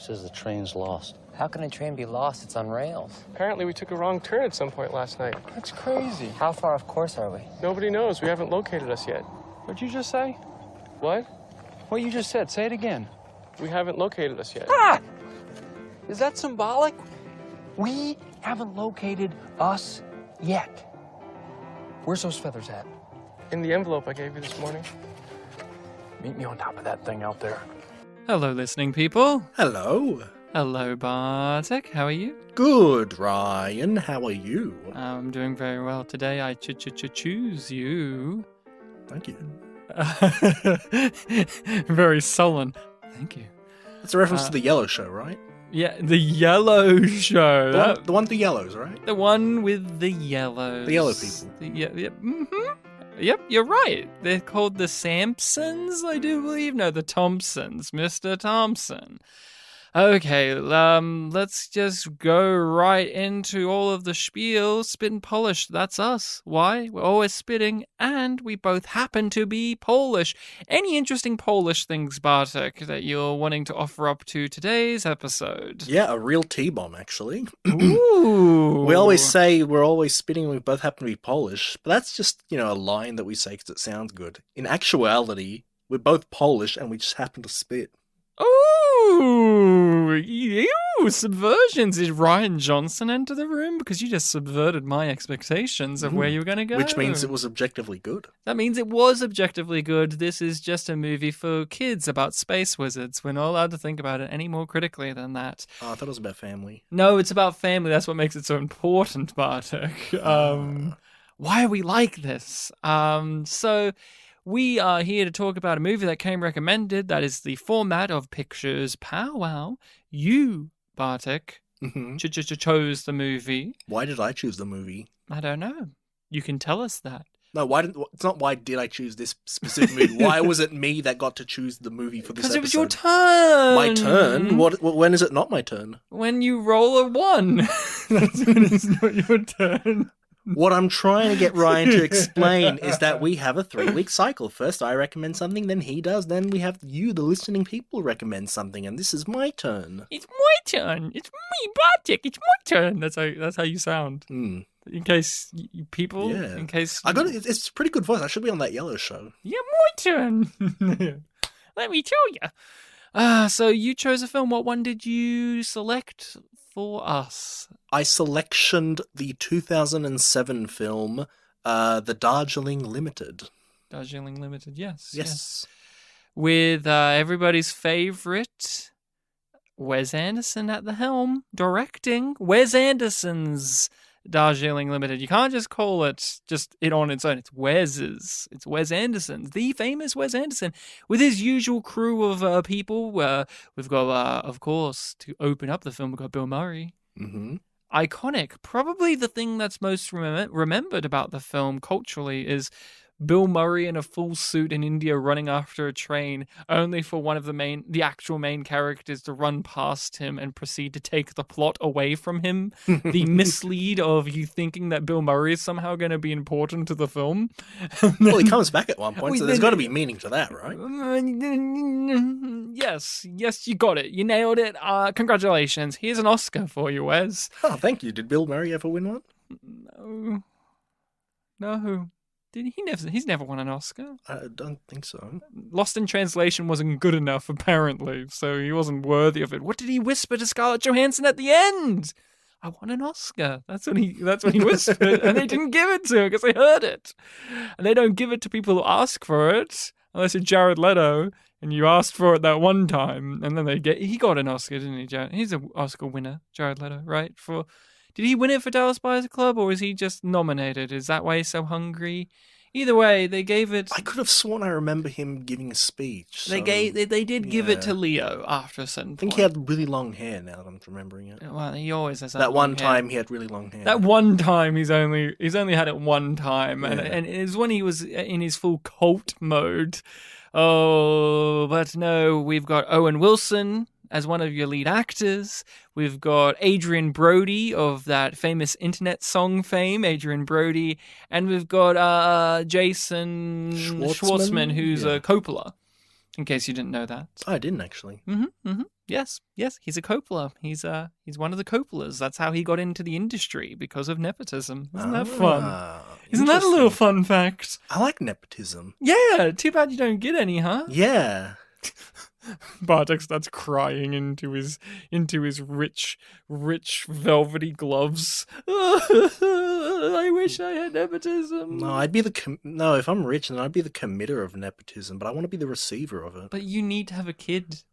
Says the train's lost. How can a train be lost? It's on rails. Apparently we took a wrong turn at some point last night. That's crazy. How far off course are we? Nobody knows. We haven't located us yet. What'd you just say? What? What you just said. Say it again. We haven't located us yet. Ah! Is that symbolic? We haven't located us yet. Where's those feathers at? In the envelope I gave you this morning. Meet me on top of that thing out there. Hello, listening people. Hello. Hello, Bartek. How are you? Good, Ryan. How are you? I'm doing very well today. I choose you. Thank you. Very sullen. Thank you. It's a reference to the Yellow Show, right? Yeah, the Yellow Show. The one with the yellows, right? The one with the yellows. The yellow people. Yep, you're right. They're called the Sampsons, I do believe. No, the Thompsons. Mr. Thompson. Okay, let's just go right into all of the spiel. Spit and polish, that's us. Why? We're always spitting, and we both happen to be Polish. Any interesting Polish things, Bartek, that you're wanting to offer up to today's episode? Yeah, a real T-bomb, actually. Ooh. We always say we're always spitting and we both happen to be Polish, but that's just, a line that we say because it sounds good. In actuality, we're both Polish and we just happen to spit. Ooh, subversions. Did Ryan Johnson enter the room? Because you just subverted my expectations of where you were going to go. Which means it was objectively good. That means it was objectively good. This is just a movie for kids about space wizards. We're not allowed to think about it any more critically than that. Oh, I thought it was about family. No, it's about family. That's what makes it so important, Bartek. Why are we like this? We are here to talk about a movie that came recommended. That is the format of Pictures Powwow. You, Bartek, chose the movie. Why did I choose the movie? I don't know. You can tell us that. No, it's not why did I choose this specific movie. Why was it me that got to choose the movie for this episode? Because it was your turn. My turn? When is it not my turn? When you roll a 1. That's when it's not your turn. What I'm trying to get Ryan to explain is that we have a 3-week cycle. First I recommend something, then he does, then we have you, the listening people, recommend something, and this is my turn. It's my turn. It's me, Bartek. It's my turn. That's how you sound. Mm. In case people, yeah. In case it's a pretty good voice. I should be on that Yellow Show. Yeah, my turn. Let me tell you. So you chose a film. What one did you select for us? I selectioned the 2007 film, The Darjeeling Limited. Darjeeling Limited, yes. Yes. With everybody's favorite Wes Anderson at the helm, directing Wes Anderson's Darjeeling Limited. You can't just call it just it on its own. It's Wes's. It's Wes Anderson, the famous Wes Anderson, with his usual crew of people. We've got, of course, to open up the film, we've got Bill Murray. Mm-hmm. Iconic. Probably the thing that's most remembered about the film culturally is Bill Murray in a full suit in India running after a train, only for one of the actual main characters to run past him and proceed to take the plot away from him. The mislead of you thinking that Bill Murray is somehow going to be important to the film. Well, he comes back at one point, so there's got to be meaning to that, right? Yes, you got it. You nailed it. Congratulations. Here's an Oscar for you, Wes. Oh, thank you. Did Bill Murray ever win one? No. He's never won an Oscar. I don't think so. Lost in Translation wasn't good enough, apparently, so he wasn't worthy of it. What did he whisper to Scarlett Johansson at the end? I want an Oscar. That's what he whispered, and they didn't give it to him because they heard it. And they don't give it to people who ask for it, unless you're Jared Leto and you asked for it that one time, and then he got an Oscar, didn't he? He's an Oscar winner, Jared Leto, right? Did he win it for Dallas Buyers Club, or was he just nominated? Is that why he's so hungry? Either way, they gave it. I could have sworn I remember him giving a speech. They did give it to Leo after a certain point. I think he had really long hair. Now that I'm remembering it. Well, he always has that one time he had really long hair. That one time he's only had it one time, and it was when he was in his full cult mode. Oh, but no, we've got Owen Wilson as one of your lead actors. We've got Adrian Brody of that famous internet song fame, Adrian Brody. And we've got Jason Schwartzman, who's a Coppola. In case you didn't know that. I didn't actually. Yes, he's a Coppola. He's one of the Coppolas. That's how he got into the industry, because of nepotism. Isn't that fun? Isn't that a little fun fact? I like nepotism. Yeah, too bad you don't get any, huh? Yeah. Bartek starts crying into his rich velvety gloves. I wish I had nepotism. No, I'd be no. If I'm rich, then I'd be the committer of nepotism. But I want to be the receiver of it. But you need to have a kid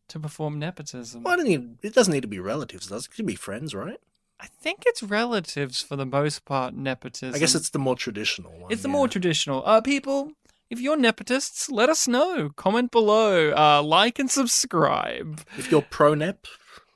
to perform nepotism. Well, it doesn't need to be relatives. Does it? It could be friends, right? I think it's relatives for the most part. Nepotism. I guess it's the more traditional one. It's the more traditional. People, if you're nepotists, let us know. Comment below. Like and subscribe. If you're pro-nep,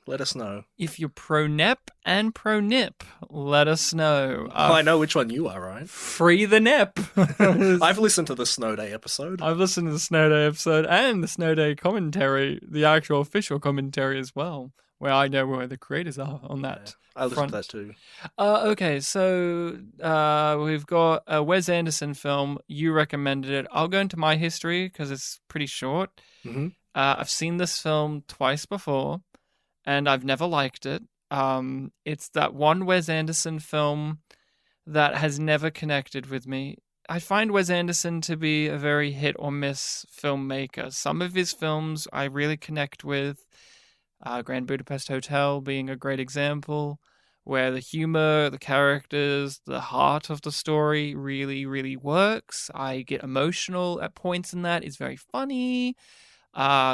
let us know. If you're pro-nep and pro-nip, let us know. I know which one you are, right? Free the nep. I've listened to the Snow Day episode. I've listened to the Snow Day episode and the Snow Day commentary, the actual official commentary as well, where I know where the creators are on that. I listened to that too. Okay, so we've got a Wes Anderson film. You recommended it. I'll go into my history because it's pretty short. Mm-hmm. I've seen this film twice before, and I've never liked it. It's that one Wes Anderson film that has never connected with me. I find Wes Anderson to be a very hit or miss filmmaker. Some of his films I really connect with. Grand Budapest Hotel being a great example, where the humor, the characters, the heart of the story really, really works. I get emotional at points in that. It's very funny,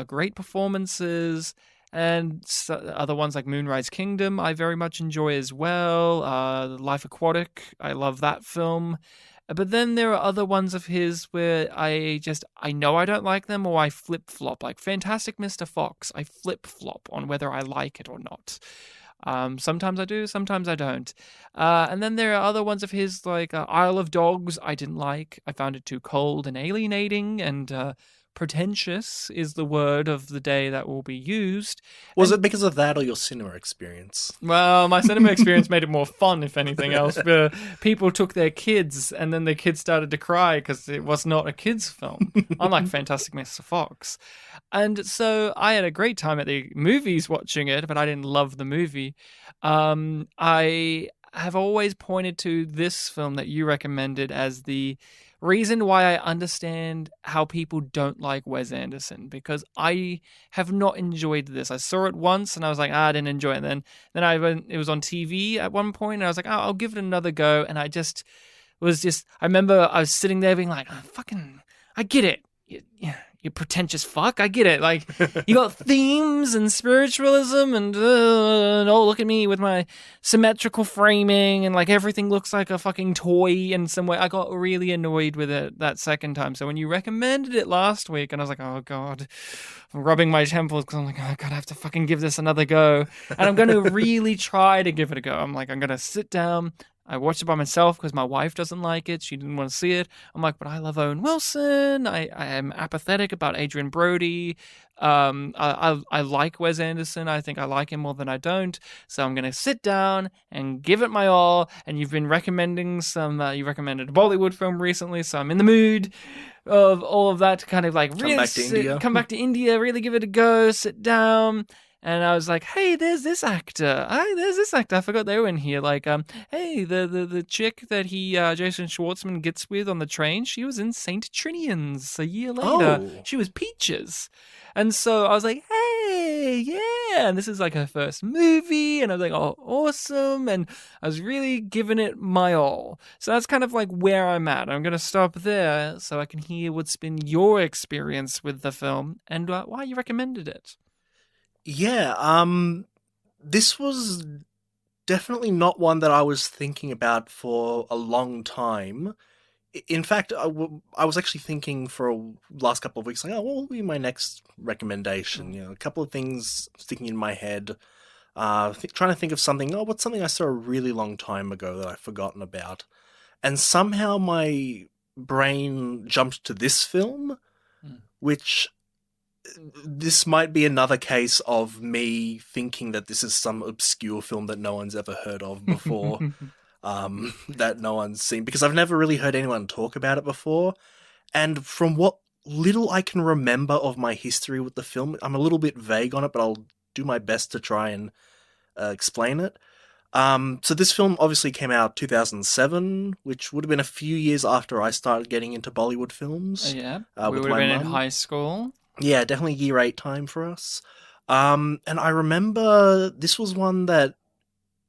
great performances, and other ones like Moonrise Kingdom I very much enjoy as well. Life Aquatic, I love that film. But then there are other ones of his where I know I don't like them, or I flip-flop. Like Fantastic Mr. Fox, I flip-flop on whether I like it or not. Sometimes I do, sometimes I don't. And then there are other ones of his, like Isle of Dogs, I didn't like. I found it too cold and alienating, and pretentious is the word of the day that will be used. Was it because of that or your cinema experience? Well, my cinema experience made it more fun, if anything else. People took their kids, and then their kids started to cry because it was not a kid's film, unlike Fantastic Mr. Fox. And so I had a great time at the movies watching it, but I didn't love the movie. I have always pointed to this film that you recommended as the reason why I understand how people don't like Wes Anderson, because I have not enjoyed this. I saw it once and I was like, I didn't enjoy it. Then it was on TV at one point and I was like, I'll give it another go. And I remember I was sitting there being like, I get it. You pretentious fuck. I get it. Like, you got themes and spiritualism and oh, look at me with my symmetrical framing and like everything looks like a fucking toy in some way. I got really annoyed with it that second time. So when you recommended it last week and I was like, oh God, I'm rubbing my temples because I'm like, oh God, I have to fucking give this another go. And I'm going to really try to give it a go. I'm going to sit down. I watched it by myself because my wife doesn't like it. She didn't want to see it. I'm like, but I love Owen Wilson. I am apathetic about Adrian Brody. I like Wes Anderson. I think I like him more than I don't. So I'm going to sit down and give it my all. And you've been recommending you recommended a Bollywood film recently. So I'm in the mood of all of that to kind of like come back to India, really give it a go, sit down. And I was like, hey, there's this actor. I forgot they were in here. Like, hey, the chick that Jason Schwartzman gets with on the train, she was in Saint Trinian's a year later. Oh. She was Peaches. And so I was like, hey, yeah. And this is like her first movie. And I was like, oh, awesome. And I was really giving it my all. So that's kind of like where I'm at. I'm going to stop there so I can hear what's been your experience with the film and why you recommended it. Yeah, this was definitely not one that I was thinking about for a long time. In fact, I was actually thinking for the last couple of weeks, like, what will be my next recommendation? A couple of things sticking in my head, trying to think of something. What's something I saw a really long time ago that I've forgotten about? And somehow my brain jumped to this film, which... This might be another case of me thinking that this is some obscure film that no one's ever heard of before, that no one's seen, because I've never really heard anyone talk about it before. And from what little I can remember of my history with the film. I'm a little bit vague on it, but I'll do my best to try and explain it. So this film obviously came out 2007, which would have been a few years after I started getting into Bollywood films. Yeah, we with would have my been in mum. high school. Yeah, definitely year 8 time for us. And I remember this was one that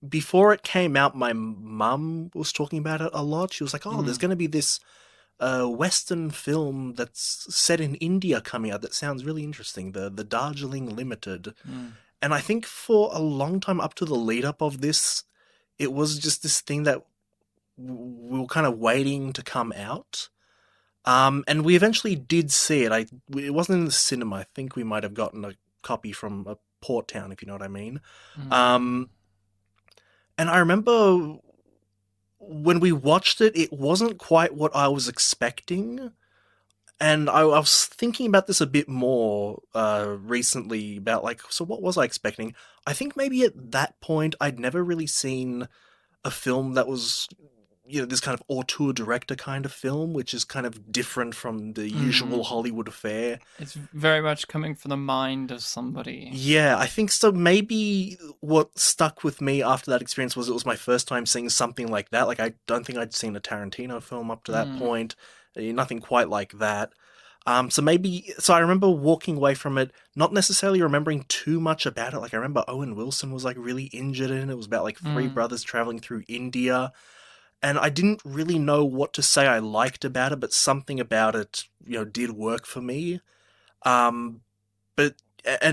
before it came out, my mum was talking about it a lot. She was like, "Oh, there's going to be this Western film that's set in India coming out that sounds really interesting. The Darjeeling Limited." And I think for a long time up to the lead up of this, it was just this thing that we were kind of waiting to come out. And we eventually did see it. It wasn't in the cinema. I think we might have gotten a copy from a port town, if you know what I mean. And I remember when we watched it, it wasn't quite what I was expecting. And I was thinking about this a bit more recently about, like, so what was I expecting? I think maybe at that point I'd never really seen a film that was, this kind of auteur director kind of film, which is kind of different from the usual Hollywood fare. It's very much coming from the mind of somebody. Yeah, I think so. Maybe what stuck with me after that experience was it was my first time seeing something like that. Like, I don't think I'd seen a Tarantino film up to that point. Nothing quite like that. So I remember walking away from it, not necessarily remembering too much about it. Like, I remember Owen Wilson was, like, really injured in it. It was about, like, 3 brothers traveling through India. And I didn't really know what to say I liked about it, but something about it, did work for me. And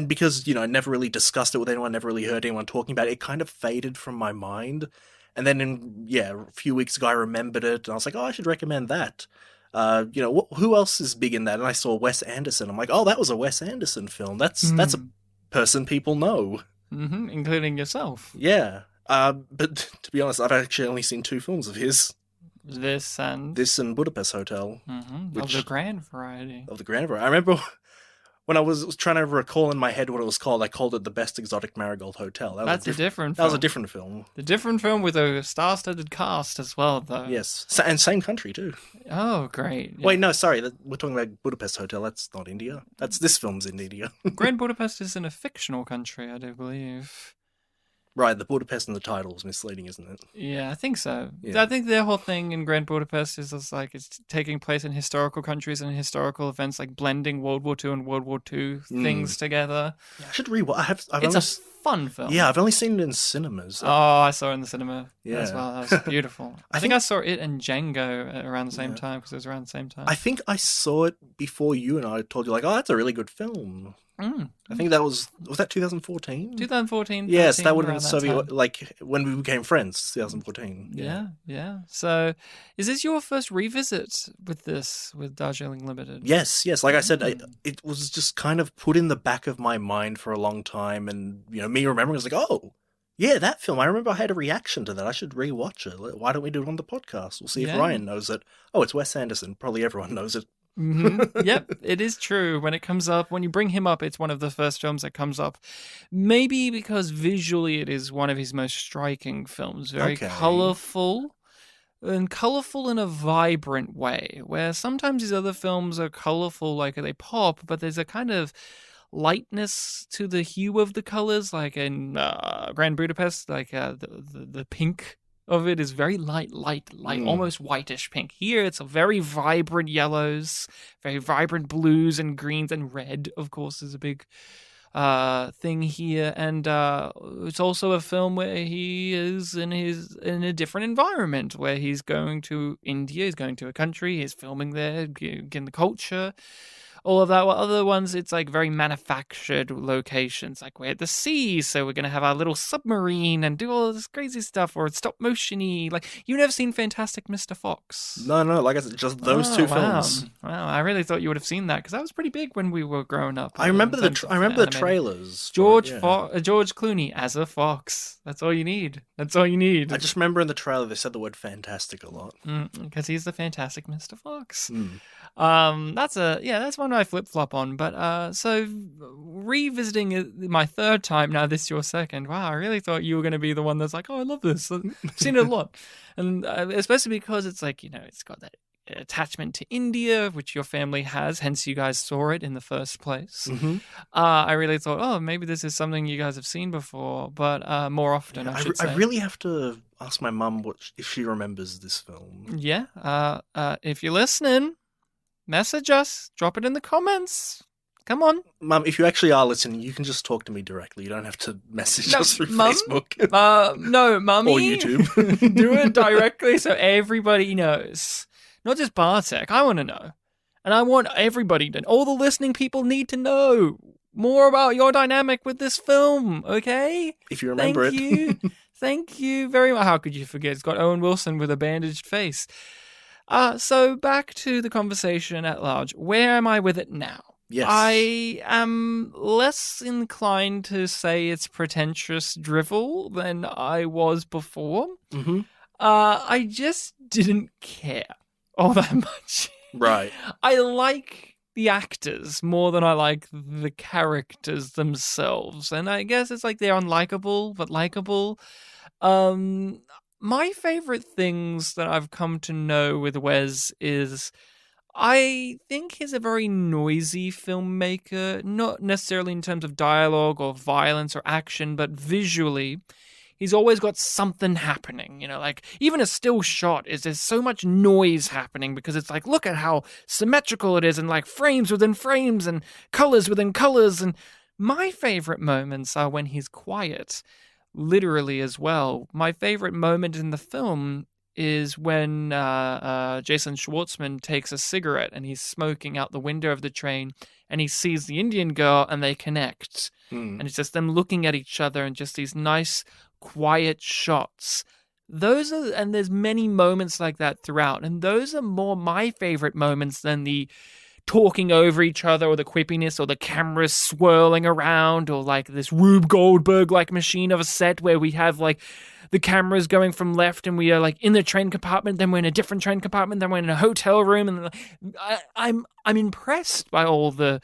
because, I never really discussed it with anyone, never really heard anyone talking about it, it kind of faded from my mind. And then a few weeks ago I remembered it, and I was like, oh, I should recommend that. Who else is big in that? And I saw Wes Anderson. I'm like, oh, that was a Wes Anderson film. That's a person people know. Including yourself. Yeah. But to be honest, I've actually only seen 2 films of his. This and Budapest Hotel. of the grand variety. Of the grand variety. I remember when I was trying to recall in my head what it was called, I called it The Best Exotic Marigold Hotel. That's a different film. That was a different film. The different film with a star-studded cast as well, though. Yes. And same country, too. Oh, great. Yeah. Wait, no, sorry. We're talking about Budapest Hotel. That's not India. This film's in India. Grand Budapest is in a fictional country, I do believe. Right, the Budapest in the title is misleading, isn't it? Yeah, I think so. Yeah. I think their whole thing in Grand Budapest is just like it's taking place in historical countries and historical events, like blending World War II and World War II things together. Yeah, I should rewatch. It's a fun film. Yeah, I've only seen it in cinemas. Oh, I saw it in the cinema Yeah. as well. That was beautiful. I think I saw it and Django around the same time because it was around the same time. I think I saw it before you and I told you, like, oh, that's a really good film. I think that was that 2014? 2014. Yes, that would have around been that Soviet, time. like when we became friends, 2014. Yeah. So, is this your first revisit with Darjeeling Limited? Yes. Like I said, it was just kind of put in the back of my mind for a long time, and me remembering was like, oh, yeah, that film. I remember I had a reaction to that. I should rewatch it. Why don't we do it on the podcast? We'll see if Ryan knows it. Oh, it's Wes Anderson. Probably everyone knows it. Yep, it is true. When it comes up, when you bring him up, it's one of the first films that comes up. Maybe because visually it is one of his most striking films. Very colourful. And colourful in a vibrant way, where sometimes these other films are colourful, like they pop, but there's a kind of lightness to the hue of the colours, like in Grand Budapest, like the pink of it is very light, almost whitish pink. Here, it's a very vibrant yellows, very vibrant blues and greens, and red, of course, is a big thing here. And it's also a film where he is in a different environment, where he's going to India, he's going to a country, he's filming there, getting the culture. All of that. While other ones, it's like very manufactured locations. Like we're at the sea, so we're going to have our little submarine and do all this crazy stuff, or it's stop motion-y. Like, you've never seen Fantastic Mr. Fox? No, like I said, just those 2 films. Wow, I really thought you would have seen that, because that was pretty big when we were growing up. I remember the trailers. George Clooney as a fox. That's all you need. I just remember in the trailer they said the word fantastic a lot. Because he's the Fantastic Mr. Fox. That's one I flip-flop on. But so revisiting it my third time, now this is your second. Wow, I really thought you were going to be the one that's like, oh, I love this. I've seen it a lot. And especially because it's like, it's got that attachment to India, which your family has, hence you guys saw it in the first place. Mm-hmm. I really thought, oh, maybe this is something you guys have seen before, but more often, I should say. I really have to ask my mum if she remembers this film. Yeah. If you're listening, message us. Drop it in the comments. Come on. Mum, if you actually are listening, you can just talk to me directly. You don't have to message us through Mum? Facebook. No, Mummy. Or YouTube. Do it directly so everybody knows. Not just Bartek. I want to know. And I want everybody to, all the listening people need to know more about your dynamic with this film, okay? If you remember Thank you. Thank you very much. How could you forget? It's got Owen Wilson with a bandaged face. So back to the conversation at large. Where am I with it now? Yes. I am less inclined to say it's pretentious drivel than I was before. Mm-hmm. I just didn't care all that much. Right. I like the actors more than I like the characters themselves. And I guess it's like they're unlikable, but likable. My favorite things that I've come to know with Wes is I think he's a very noisy filmmaker, not necessarily in terms of dialogue or violence or action, but visually. He's always got something happening, like even a still shot there's so much noise happening because it's like, look at how symmetrical it is and like frames within frames and colors within colors. And my favorite moments are when he's quiet, literally as well. My favorite moment in the film is when Jason Schwartzman takes a cigarette and he's smoking out the window of the train and he sees the Indian girl and they connect. And it's just them looking at each other and just these nice, quiet shots. And there's many moments like that throughout. And those are more my favorite moments than the talking over each other or the quippiness or the cameras swirling around or like this Rube Goldberg-like machine of a set where we have like the cameras going from left and we are like in the train compartment, then we're in a different train compartment, then we're in a hotel room, and I'm impressed by all the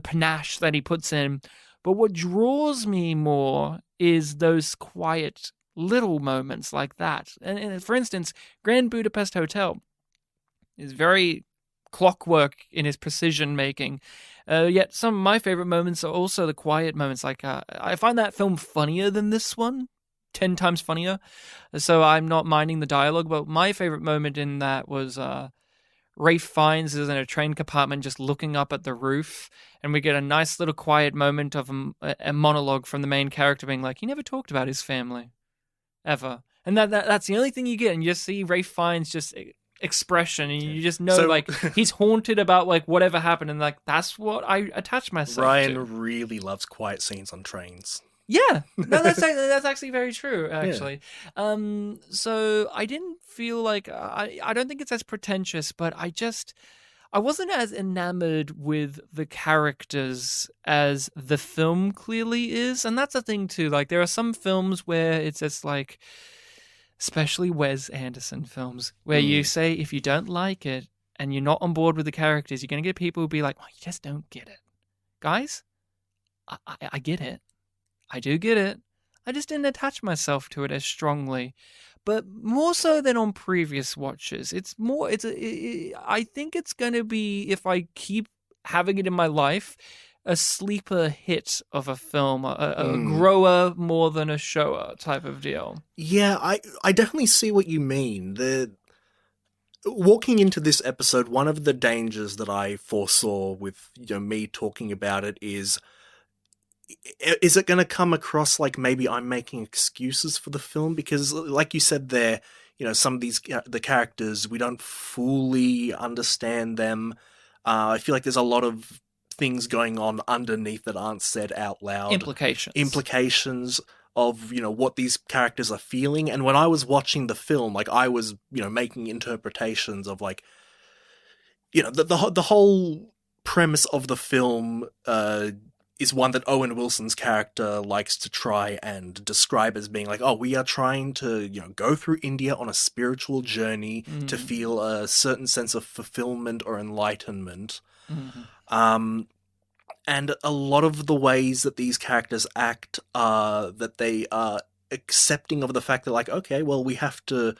panache that he puts in. But what draws me more is those quiet little moments like that. And for instance, Grand Budapest Hotel is very clockwork in his precision making. Yet some of my favorite moments are also the quiet moments. Like I find that film funnier than this one. 10 times funnier, so I'm not minding the dialogue. But my favorite moment in that was Rafe Fiennes is in a train compartment just looking up at the roof, and we get a nice little quiet moment of a monologue from the main character being like, he never talked about his family ever, and that's the only thing you get, and you just see Rafe Fiennes just expression, and you just know like he's haunted about like whatever happened, and like that's what I attach myself to. Ryan really loves quiet scenes on trains. Yeah, no, that's actually very true. Actually, yeah. So I didn't feel like I don't think it's as pretentious, but I wasn't as enamored with the characters as the film clearly is, and that's a thing too. Like there are some films where it's just like, especially Wes Anderson films, where you say if you don't like it and you're not on board with the characters, you're gonna get people who be like, "Oh, you just don't get it." Guys, I get it. I do get it. I just didn't attach myself to it as strongly. But more so than on previous watches. I think it's going to be, if I keep having it in my life, a sleeper hit of a film, a grower more than a shower type of deal. Yeah, I definitely see what you mean. Walking into this episode, one of the dangers that I foresaw with me talking about it is it going to come across like maybe I'm making excuses for the film? Because like you said there, some of the characters, we don't fully understand them. I feel like there's a lot of things going on underneath that aren't said out loud. Implications of, what these characters are feeling. And when I was watching the film, like I was, making interpretations of like, the whole premise of the film, is one that Owen Wilson's character likes to try and describe as being like, oh, we are trying to, go through India on a spiritual journey to feel a certain sense of fulfillment or enlightenment. And a lot of the ways that these characters act are that they are accepting of the fact that like, okay, well, we have to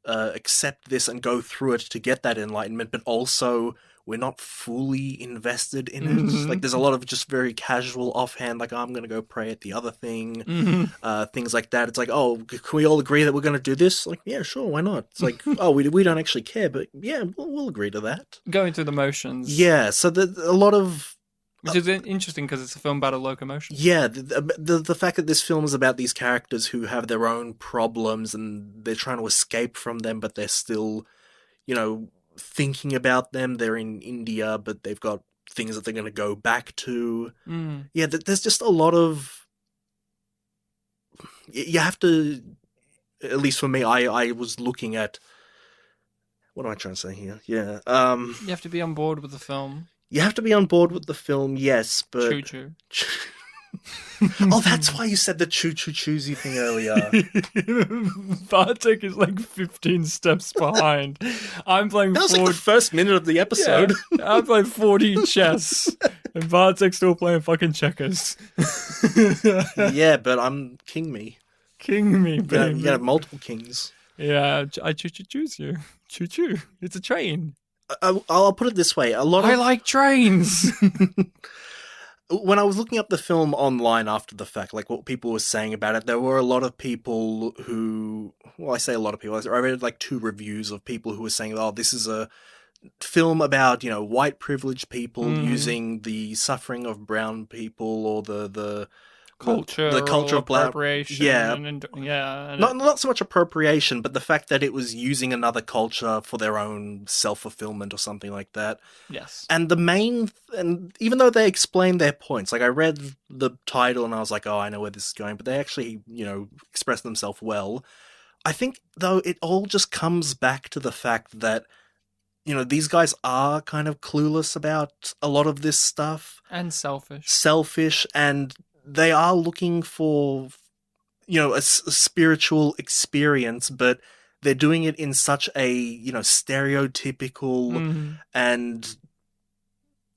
accept this and go through it to get that enlightenment, but also we're not fully invested in it. Mhm. Like, there's a lot of just very casual offhand, like, oh, I'm going to go pray at the other thing, things like that. It's like, oh, can we all agree that we're going to do this? Like, yeah, sure, why not? It's like, oh, we don't actually care, but yeah, we'll agree to that. Going through the motions. Yeah, so a lot of... Which is interesting because it's a film about a locomotion. Yeah, the fact that this film is about these characters who have their own problems and they're trying to escape from them, but they're still, thinking about them. They're in India, but they've got things that they're going to go back to. Yeah, there's just a lot of... You have to... At least for me, I was looking at... What am I trying to say here? Yeah. You have to be on board with the film. You have to be on board with the film, yes, but... Choo-choo. Oh, that's why you said the choo-choo-choosy thing earlier. Bartek is like 15 steps behind. I'm playing That was like the first minute of the episode. Yeah, I'm playing 4D chess. And Bartek's still playing fucking checkers. Yeah, but I'm king me. King me, baby. You got multiple kings. Yeah, I choose you. Choo-choo. It's a train. I'll put it this way. I like trains. When I was looking up the film online after the fact, like what people were saying about it, there were a lot of people who... Well, I say a lot of people. I read like 2 reviews of people who were saying, oh, this is a film about, white privileged people using the suffering of brown people or the culture of black appropriation. Yeah. And Not so much appropriation, but the fact that it was using another culture for their own self-fulfillment or something like that. Yes. And and even though they explained their points, like I read the title and I was like, oh, I know where this is going, but they actually, expressed themselves well. I think, though, it all just comes back to the fact that, these guys are kind of clueless about a lot of this stuff. And selfish. Selfish, and they are looking for, a spiritual experience, but they're doing it in such a, stereotypical and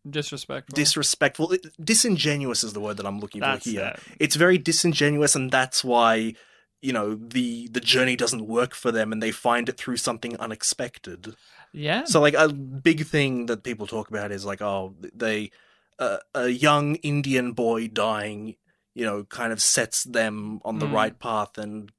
disrespectful. Disingenuous is the word that I'm looking for here. It. It's very disingenuous, and that's why, the journey doesn't work for them, and they find it through something unexpected. Yeah. So, like, a big thing that people talk about is like, oh, a young Indian boy dying, kind of sets them on the right path. And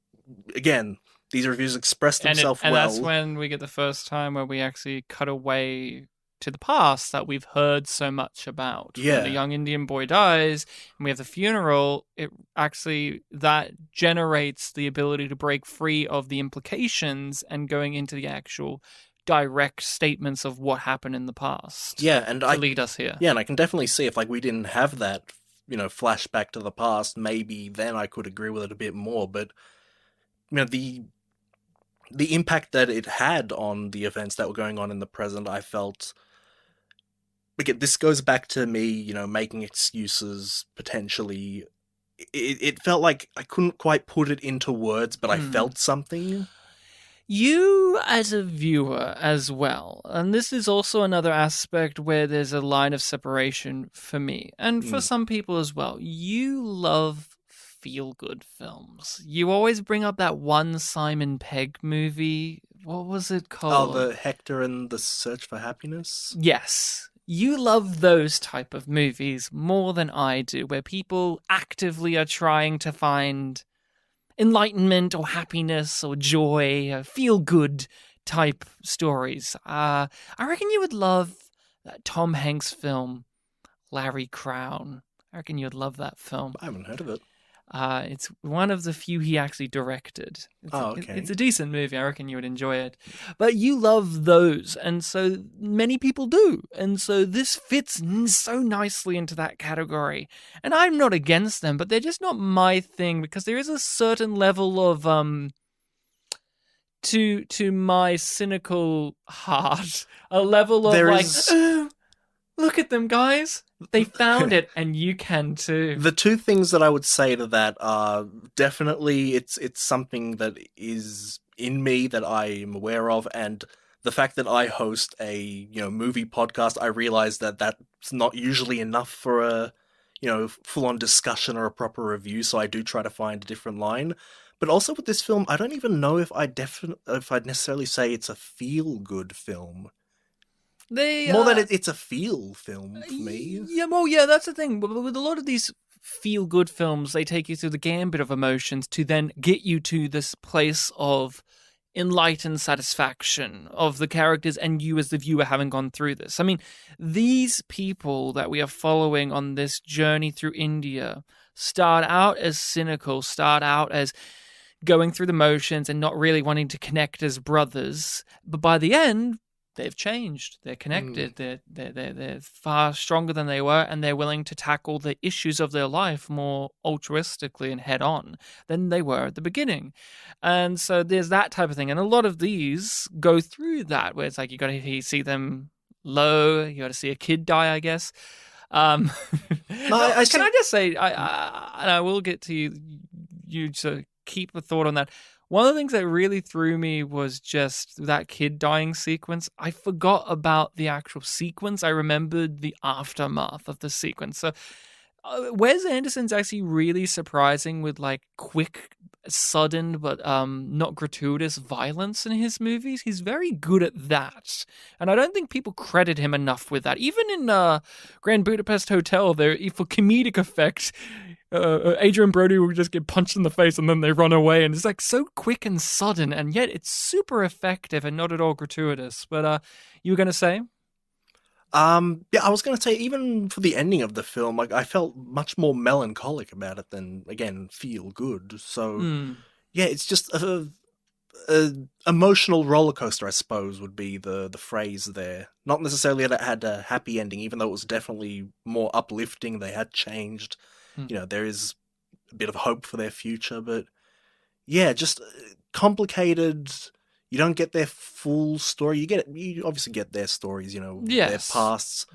again, these reviews express themselves well. And that's when we get the first time where we actually cut away to the past that we've heard so much about. Yeah. When the young Indian boy dies and we have the funeral, that generates the ability to break free of the implications and going into the actual direct statements of what happened in the past. Yeah, and to lead us here. Yeah, and I can definitely see if we didn't have that, flashback to the past, maybe then I could agree with it a bit more. But the impact that it had on the events that were going on in the present, I felt. Again, this goes back to me, making excuses potentially. It felt like I couldn't quite put it into words, but I felt something. You, as a viewer as well, and this is also another aspect where there's a line of separation for me, and for some people as well, you love feel-good films. You always bring up that one Simon Pegg movie. What was it called? Oh, the Hector and the Search for Happiness? Yes. You love those type of movies more than I do, where people actively are trying to find enlightenment or happiness or joy, feel-good type stories. I reckon you would love that Tom Hanks film, Larry Crown. I reckon you would love that film. I haven't heard of it. It's one of the few he actually directed. Okay. It's a decent movie. I reckon you would enjoy it. But you love those, and so many people do. And so this fits so nicely into that category. And I'm not against them, but they're just not my thing, because there is a certain level of to my cynical heart, a level of look at them, guys. They found it, and you can too. The 2 things that I would say to that are definitely it's something that is in me that I am aware of, and the fact that I host a movie podcast, I realize that that's not usually enough for a full-on discussion or a proper review, so I do try to find a different line. But also with this film, I don't even know if I'd necessarily say it's a feel-good film. More that it's a feel film for me. Yeah, well, yeah, that's the thing. With a lot of these feel-good films, they take you through the gambit of emotions to then get you to this place of enlightened satisfaction of the characters and you as the viewer having gone through this. I mean, these people that we are following on this journey through India start out as cynical, start out as going through the motions and not really wanting to connect as brothers. But by the end, they've changed. They're connected. They're far stronger than they were, and they're willing to tackle the issues of their life more altruistically and head on than they were at the beginning. And so there's that type of thing. And a lot of these go through that, where it's like you got to see them low. You got to see a kid die, I guess. Can I just say, I will get to you to keep a thought on that. One of the things that really threw me was just that kid dying sequence. I forgot about the actual sequence. I remembered the aftermath of the sequence. So Wes Anderson's actually really surprising with like quick, sudden, but not gratuitous violence in his movies. He's very good at that. And I don't think people credit him enough with that. Even in Grand Budapest Hotel, for comedic effect, Adrian Brody will just get punched in the face and then they run away, and it's like so quick and sudden, and yet it's super effective and not at all gratuitous. But you were going to say? Yeah, I was going to say, even for the ending of the film, like I felt much more melancholic about it than, again, feel good. So yeah, it's just a emotional roller coaster, I suppose, would be the phrase there. Not necessarily that it had a happy ending, even though it was definitely more uplifting. They had changed. There is a bit of hope for their future, but yeah, just complicated. You don't get their full story. You obviously get their stories, their pasts.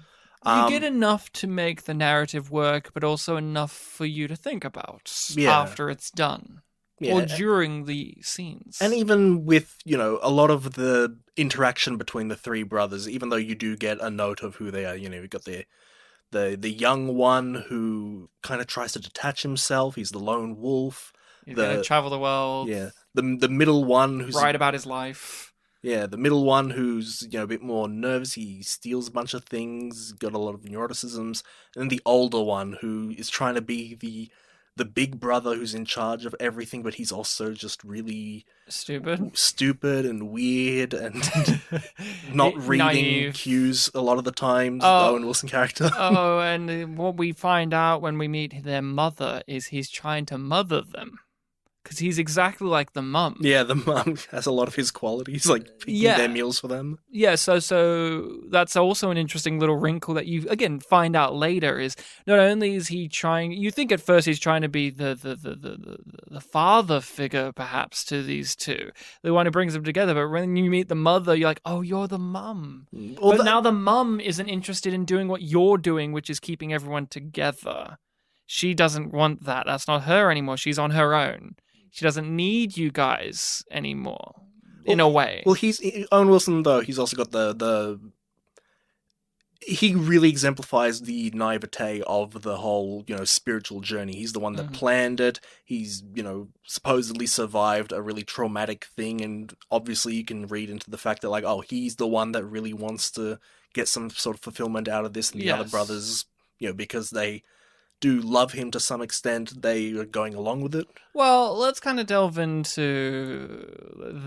You get enough to make the narrative work, but also enough for you to think about after it's done. Yeah. Or during the scenes. And even with, a lot of the interaction between the three brothers, even though you do get a note of who they are, you've got the young one who kind of tries to detach himself. He's the lone wolf. He's going to travel the world. Yeah. The middle one who's... write about his life. Yeah, the middle one who's, a bit more nervous. He steals a bunch of things, got a lot of neuroticisms. And then the older one who is trying to be the big brother who's in charge of everything, but he's also just really... stupid and weird and not reading naive cues a lot of the time. The Owen Wilson character. And what we find out when we meet their mother is he's trying to mother them. Because he's exactly like the mum. Yeah, the mum has a lot of his qualities, like picking their meals for them. Yeah, so that's also an interesting little wrinkle that you, again, find out later is not only is he trying, you think at first he's trying to be the father figure, perhaps, to these two. The one who brings them together, but when you meet the mother, you're like, oh, you're the mum. But now the mum isn't interested in doing what you're doing, which is keeping everyone together. She doesn't want that. That's not her anymore. She's on her own. She doesn't need you guys anymore, in a way. Well, Owen Wilson, though, he's also got he really exemplifies the naivete of the whole, spiritual journey. He's the one that planned it. He's, supposedly survived a really traumatic thing, and obviously you can read into the fact that, like, he's the one that really wants to get some sort of fulfillment out of this, and the other brothers, because they do love him to some extent, they are going along with it. Well, let's kind of delve into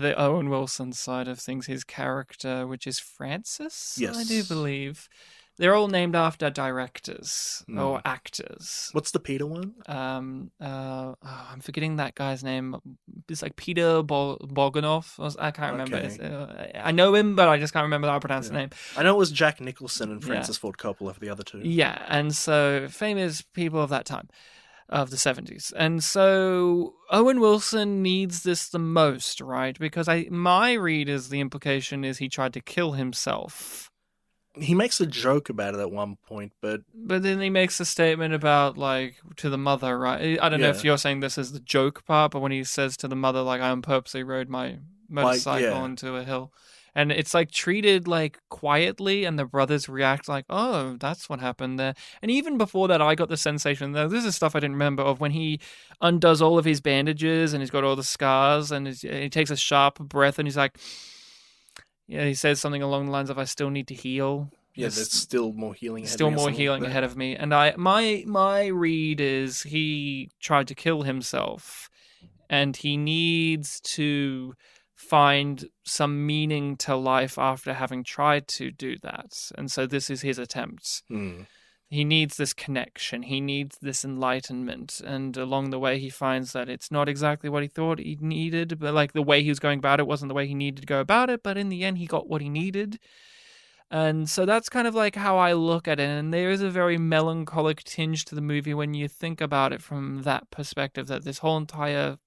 the Owen Wilson side of things, his character, which is Francis, yes. I do believe. They're all named after directors or actors. What's the Peter one? I'm forgetting that guy's name. It's like Peter Bogdanov. I can't remember. I know him, but I just can't remember how to pronounce the name. I know it was Jack Nicholson and Francis Ford Coppola for the other two. Yeah, and so famous people of that time, of the 70s. And so Owen Wilson needs this the most, right? Because my read is the implication is he tried to kill himself. He makes a joke about it at one point, but then he makes a statement about, like, to the mother, right? I don't know if you're saying this is the joke part, but when he says to the mother, like, I purposely rode my motorcycle into a hill. And it's like treated like quietly, and the brothers react like, oh, that's what happened there. And even before that, I got the sensation, though, this is stuff I didn't remember, of when he undoes all of his bandages and he's got all the scars, and he takes a sharp breath and he's like, yeah, he says something along the lines of, I still need to heal. Yeah, there's still more healing ahead Still of me or more something healing like that. ahead of me. And my read is he tried to kill himself, and he needs to find some meaning to life after having tried to do that. And so this is his attempt. He needs this connection. He needs this enlightenment. And along the way, he finds that it's not exactly what he thought he needed, but like the way he was going about it wasn't the way he needed to go about it. But in the end, he got what he needed. And so that's kind of like how I look at it. And there is a very melancholic tinge to the movie when you think about it from that perspective, that this whole entire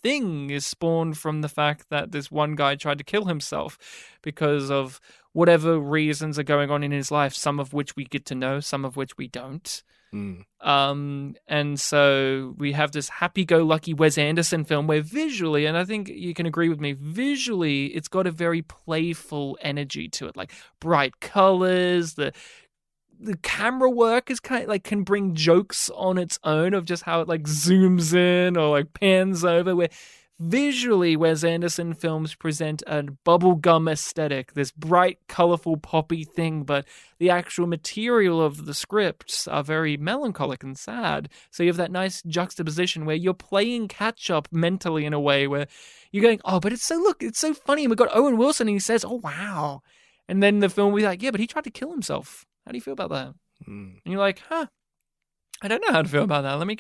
thing is spawned from the fact that this one guy tried to kill himself because of whatever reasons are going on in his life, some of which we get to know, some of which we don't. And so we have this happy-go-lucky Wes Anderson film where visually, and I think you can agree with me, visually it's got a very playful energy to it, like bright colors, the camera work is kind of like can bring jokes on its own of just how it like zooms in or like pans over, where visually Wes Anderson films present a bubblegum aesthetic, this bright, colorful, poppy thing, but the actual material of the scripts are very melancholic and sad. So you have that nice juxtaposition where you're playing catch up mentally in a way where you're going, oh, but it's so funny. And we've got Owen Wilson and he says, oh, wow. And then the film will be like, yeah, but he tried to kill himself. How do you feel about that? And you're like, I don't know how to feel about that. Let me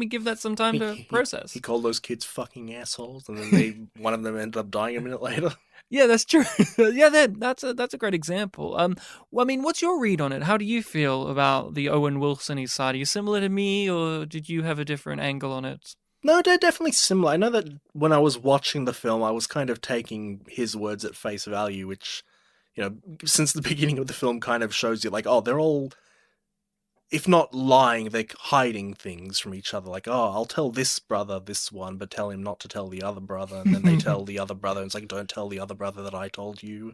give that some time to process. He called those kids fucking assholes, and then one of them ended up dying a minute later. Yeah, that's true. Yeah, that's a great example. Well, I mean, what's your read on it? How do you feel about the Owen Wilson-y side? Are you similar to me, or did you have a different angle on it? No, they're definitely similar. I know that when I was watching the film, I was kind of taking his words at face value, which, you know, since the beginning of the film kind of shows you, like, oh, they're all, if not lying, they're hiding things from each other. Like, oh, I'll tell this brother this one, but tell him not to tell the other brother. And then they tell the other brother, and it's like, don't tell the other brother that I told you.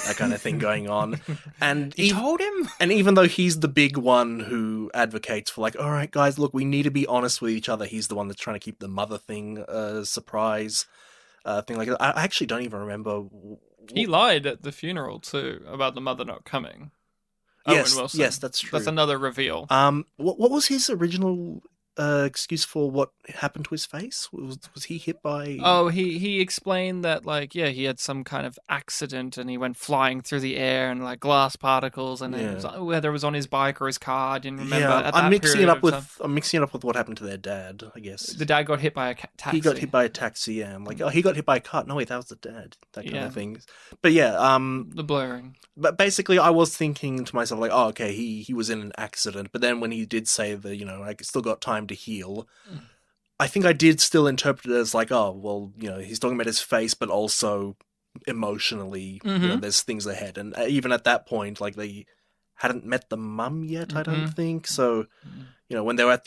That kind of thing going on. And You told him? And even though he's the big one who advocates for, like, all right, guys, look, we need to be honest with each other. He's the one that's trying to keep the mother thing surprise thing like that. I actually don't even remember. He lied at the funeral, too, about the mother not coming. Yes, Owen Wilson. yes, that's true. That's another reveal. What was his original excuse for what happened to his face? Was he hit by... Oh, he explained that, like, yeah, he had some kind of accident and he went flying through the air and, like, glass particles, and it was, whether it was on his bike or his car, I didn't remember. Yeah, at I'm that mixing period it up of with time. I'm mixing it up with what happened to their dad, I guess. The dad got hit by a taxi. He got hit by a taxi, yeah. I'm like, oh, he got hit by a car. No, wait, that was the dad. That kind of thing. But yeah, the blurring. But basically, I was thinking to myself, like, oh, okay, he was in an accident. But then when he did say that, you know, I still got time to heal, I think I did still interpret it as like, oh, well, you know, he's talking about his face, but also emotionally, you know, there's things ahead. And even at that point, like, they hadn't met the mum yet, I don't think. So, you know, when they were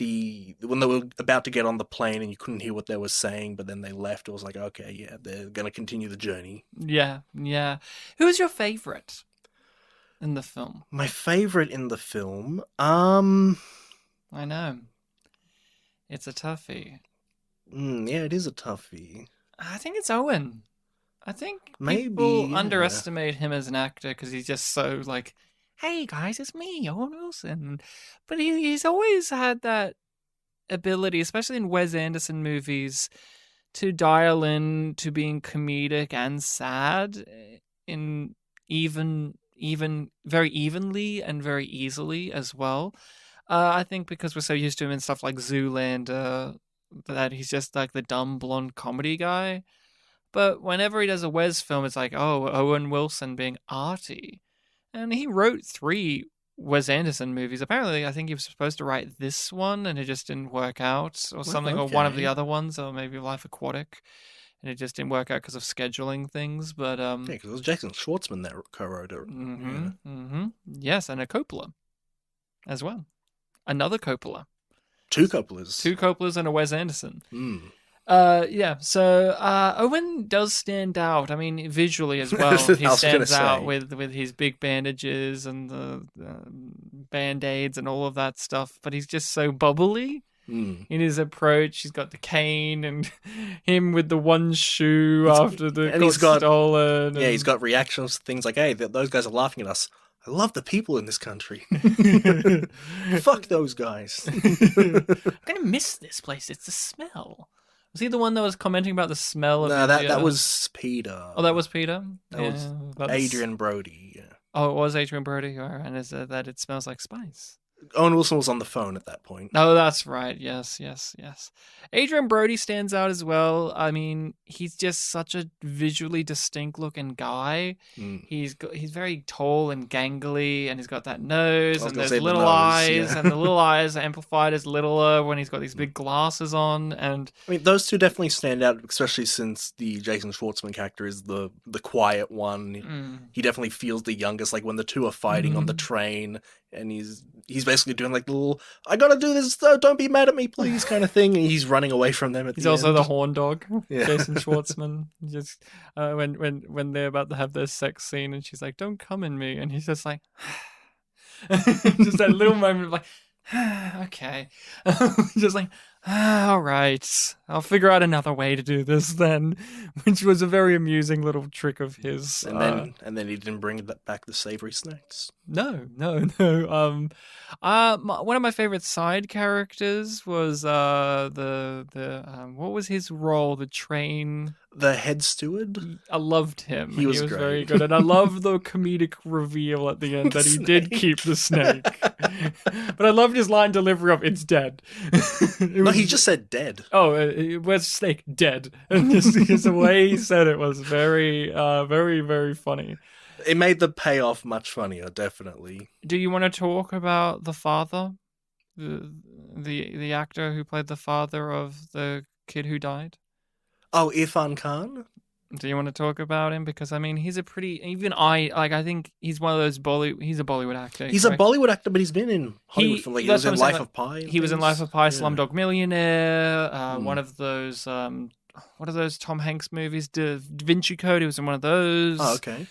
about to get on the plane and you couldn't hear what they were saying, but then they left, it was like, okay, yeah, they're going to continue the journey. Yeah. Who was your favorite in the film? My favorite in the film, I know. It's a toughie. Yeah, it is a toughie. I think it's Owen. I think Maybe, people yeah. underestimate him as an actor because he's just so like, hey guys, it's me, Owen Wilson. But he's always had that ability, especially in Wes Anderson movies, to dial in to being comedic and sad in even very evenly and very easily as well. I think because we're so used to him in stuff like Zoolander, that he's just like the dumb blonde comedy guy. But whenever he does a Wes film, it's like, oh, Owen Wilson being arty. And he wrote 3 Wes Anderson movies. Apparently, I think he was supposed to write this one, and it just didn't work out, or something, or one of the other ones, or maybe Life Aquatic. And it just didn't work out because of scheduling things. But yeah, because it was Jason Schwartzman that co-wrote it. Yes, and a Coppola as well. Another Coppola. 2 Coppolas. 2 Coppolas and a Wes Anderson. Yeah, so Owen does stand out. I mean, visually as well. I was He gonna stands out say. with his big bandages and the band-aids and all of that stuff, but he's just so bubbly Hmm. in his approach. He's got the cane and him with the one shoe after the and he's got- stolen. Yeah, he's and- got reactions to things like, "Hey, those guys are laughing at us. I love the people in this country. Fuck those guys." I'm gonna miss this place. It's the smell. Was he the one that was commenting about the smell of No, India? that was Peter. Oh, that was Peter? That was about the Adrian Brody. Yeah. Oh, it was Adrian Brody, and is that it smells like spice. Owen Wilson was on the phone at that point. Oh, that's right. Yes. Adrian Brody stands out as well. I mean, he's just such a visually distinct looking guy. Mm. He's very tall and gangly, and he's got that nose, and gonna there's say the little nose, eyes, yeah. and the little eyes are amplified as littler when he's got these big glasses on, and I mean, those two definitely stand out, especially since the Jason Schwartzman character is the quiet one. He definitely feels the youngest. Like when the two are fighting on the train, and he's basically doing like the little "I gotta do this, don't be mad at me, please" kind of thing. And he's running away from them. he's also end. the horn dog, Yeah. Jason Schwartzman. Just when they're about to have their sex scene, and she's like, "Don't come in me," and he's just like, just that little moment of like, okay, just like, all right, I'll figure out another way to do this then, which was a very amusing little trick of his. And then he didn't bring back the savory snacks. No. One of my favorite side characters was what was his role? The train. The head steward. I loved him. He was very great. good, and I love the comedic reveal at the end that he did Snake. keep the snake. But I loved his line delivery of "It's dead." No, he just said dead. Oh, where's the snake? Dead. And just the way he said it was very, very, very funny. It made the payoff much funnier, definitely. Do you want to talk about the father, the actor who played the father of the kid who died? Oh, Irfan Khan? Do you want to talk about him? Because I mean, he's a pretty. I think he's one of those He's a Bollywood actor. He's correct? a Bollywood actor, but he's been in Hollywood for he that's was in what I'm saying, Life of Pi. and He was in things. Life of Pi, Yeah. Slumdog Millionaire. One of those. What are those Tom Hanks movies? Da Vinci Code. He was in one of those. Oh, okay.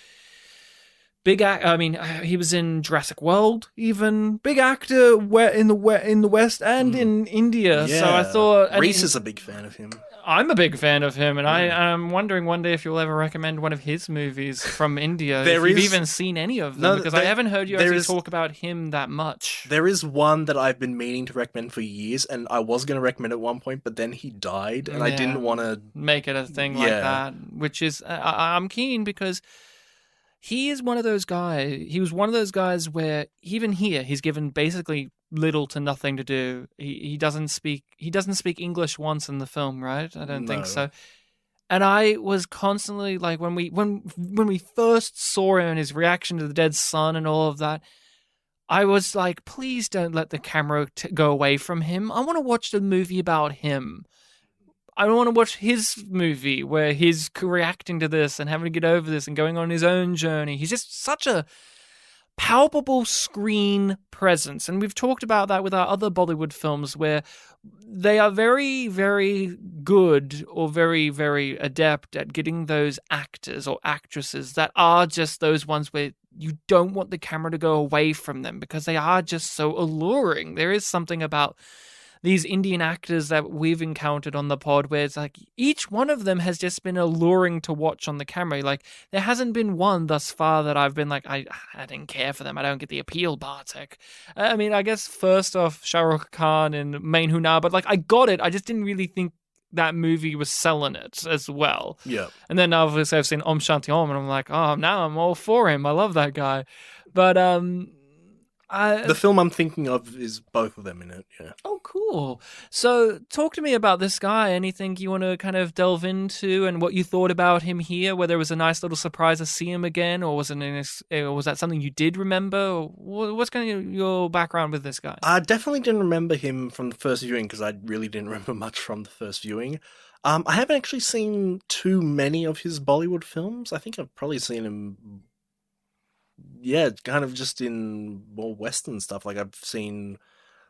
Big I mean, he was in Jurassic World. Even big actor in the West and in India. Yeah. So I thought and Reese is a big fan of him. I'm a big fan of him, and I'm wondering one day if you'll ever recommend one of his movies from India. If you've even seen any of them, No, because I haven't heard you actually is- talk about him that much. There is one that I've been meaning to recommend for years, and I was going to recommend at one point, but then he died, and I Yeah. didn't want to. Make it a thing like Yeah. that, which is I'm keen because he is one of those guys. He was one of those guys where even here he's given basically little to nothing to do. He doesn't speak English once in the film, right? I don't think No. so. And I was constantly like when we first saw him and his reaction to the dead son and all of that, I was like, please don't let the camera go away from him. I want to watch the movie about him. I want to watch his movie where he's reacting to this and having to get over this and going on his own journey. He's just such a palpable screen presence. And we've talked about that with our other Bollywood films where they are very, very good or very, very adept at getting those actors or actresses that are just those ones where you don't want the camera to go away from them because they are just so alluring. There is something about these Indian actors that we've encountered on the pod where it's like each one of them has just been alluring to watch on the camera. Like there hasn't been one thus far that I've been like, I didn't care for them. I don't get the appeal, Bartek. I mean, I guess first off, Shah Rukh Khan and Main Hunar, but like I got it. I just didn't really think that movie was selling it as well. Yeah. And then obviously I've seen Om Shanti Om and I'm like, oh, now I'm all for him. I love that guy. But The film I'm thinking of is both of them in it. Yeah. Oh, cool. So talk to me about this guy. Anything you want to kind of delve into and what you thought about him here, whether it was a nice little surprise to see him again or was that something you did remember? Or what's kind of your background with this guy? I definitely didn't remember him from the first viewing because I really didn't remember much from the first viewing. I haven't actually seen too many of his Bollywood films. I think I've probably seen him, yeah, kind of just in more Western stuff. Like I've seen